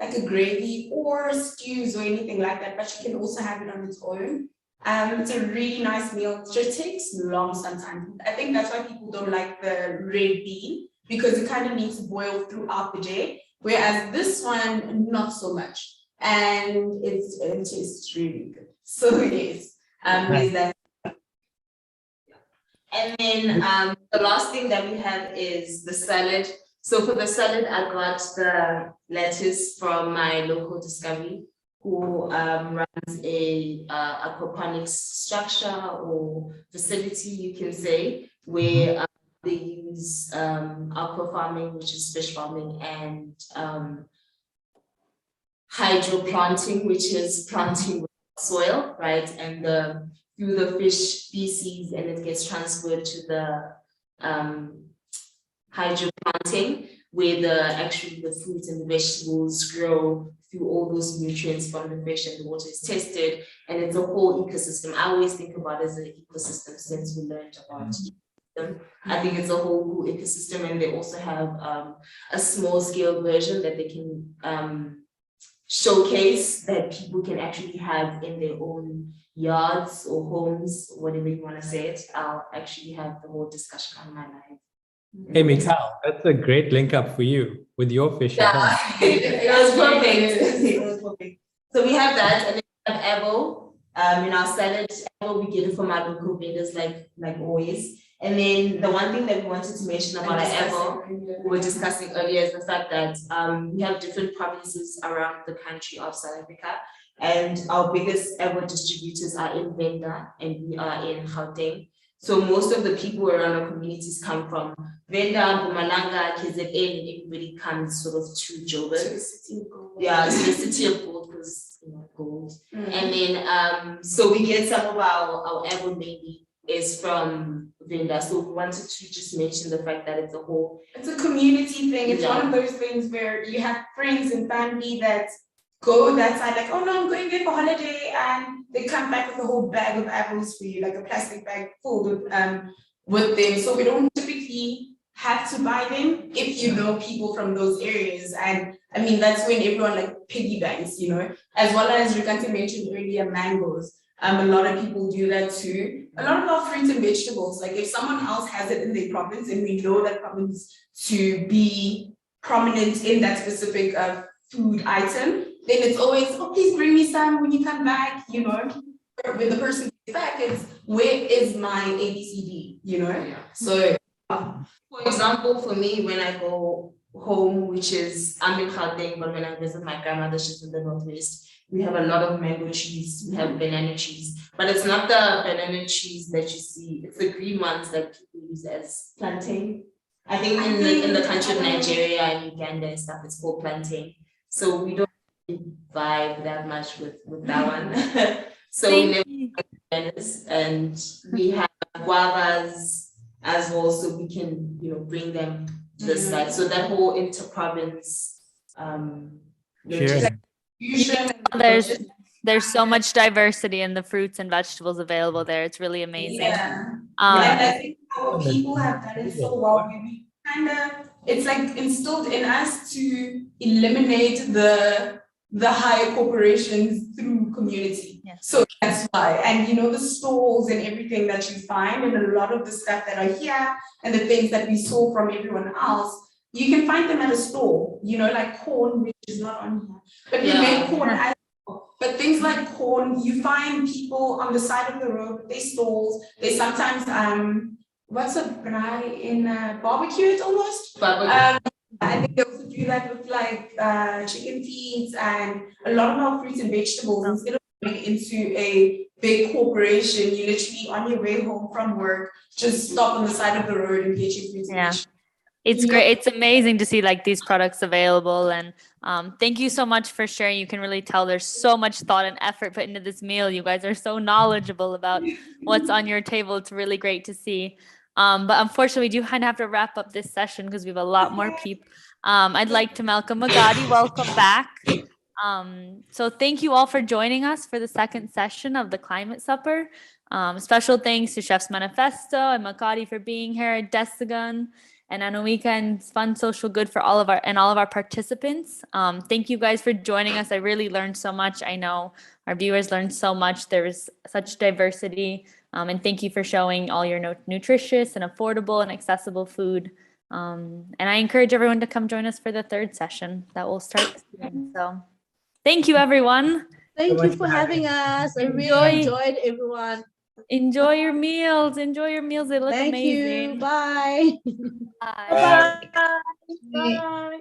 like a gravy or stews or anything like that, but you can also have it on its own. It's a really nice meal. It just takes long sometimes. I think that's why people don't like the red bean, because it kind of needs to boil throughout the day. Whereas this one, not so much. And it tastes really good. So yes, there's that. And then the last thing that we have is the salad. So for the salad, I got the lettuce from my local discovery, who runs a aquaponics structure or facility, you can say, where they use aqua farming, which is fish farming, and hydroplanting, which is planting with soil, right? And through the fish species, and it gets transferred to the hydroplanting, where the fruits and the vegetables grow through all those nutrients from the fish, and the water is tested, and it's a whole ecosystem. I always think about it as an ecosystem since we learned about them. I think it's a whole cool ecosystem, and they also have a small scale version that they can showcase that people can actually have in their own yards or homes, whatever you want to say it. I'll actually have the whole discussion on my live. Hey, Mikhail, that's a great link up for you with your fish at home. It was perfect. It was perfect. So we have that, and then we have apple in our salad. Apple, we get it from our local vendors, like always. And then the one thing that we wanted to mention about our apple, we were discussing earlier, is the fact that we have different provinces around the country of South Africa, and our biggest apple distributors are in Venda, and we are in Gauteng. So most of the people around our communities come from Venda, Mpumalanga, KZN, and everybody comes sort of to Joburg. Yeah, to the city of gold, because gold. And then so we get some of our apple mainly is from Venda. So we wanted to just mention the fact that it's a community thing. It's one of those things where you have friends and family that go that side, like, oh no, I'm going there for holiday, and they come back with a whole bag of apples for you, like a plastic bag full with them. So we don't typically have to buy them if you know people from those areas. And I mean, that's when everyone like piggybacks, as well as Rikante mentioned earlier, mangoes. A lot of people do that too. A lot of our fruits and vegetables, like if someone else has it in their province and we know that province to be prominent in that specific food item, then it's always, oh, please bring me some when you come back, When the person gets back, it's, where is my ABCD, So, for example, for me, when I go home, which is, I'm in Gauteng, but when I visit my grandmother, she's in the Northwest, we have a lot of mango trees, we have banana trees, but it's not the banana trees that you see, it's the green ones that people use as plantain. I think in the country of Nigeria and Uganda and stuff, it's called plantain. So we don't vibe that much with that one. So we live in bananas, and we have guavas as well, so we can bring them to the side. So that whole inter-province there's so much diversity in the fruits and vegetables available there. It's really amazing. And I think our people have done it so well. We it's like instilled in us to eliminate the higher corporations through community. Yes. So that's why. And the stalls and everything that you find, and a lot of the stuff that are here and the things that we saw from everyone else, you can find them at a store, like corn, which is not on here. But we make corn as well. But things like corn, you find people on the side of the road, they stalls, they sometimes what's a braai in barbecue it almost? And they also do that with like chicken feeds and a lot of our fruits and vegetables. Instead of going into a big corporation, you literally on your way home from work, just stop on the side of the road and get your fruits and vegetables. It's great. It's amazing to see like these products available. And thank you so much for sharing. You can really tell there's so much thought and effort put into this meal. You guys are so knowledgeable about what's on your table. It's really great to see. But unfortunately, we do kind of have to wrap up this session because we have a lot more people. I'd like to welcome Magadi. Welcome back. So thank you all for joining us for the second session of the Climate Supper. Special thanks to Chef's Manifesto and Makati for being here, Desigan and Anuika and Fun Social Good for all of our participants. Thank you guys for joining us. I really learned so much. I know our viewers learned so much. There was such diversity. And thank you for showing all your nutritious and affordable and accessible food. And I encourage everyone to come join us for the third session that will start soon. So thank you, everyone. Thank you for having us. I really enjoyed everyone. Enjoy your meals. Enjoy your meals. They look Thank amazing. you. Bye. Bye. Bye.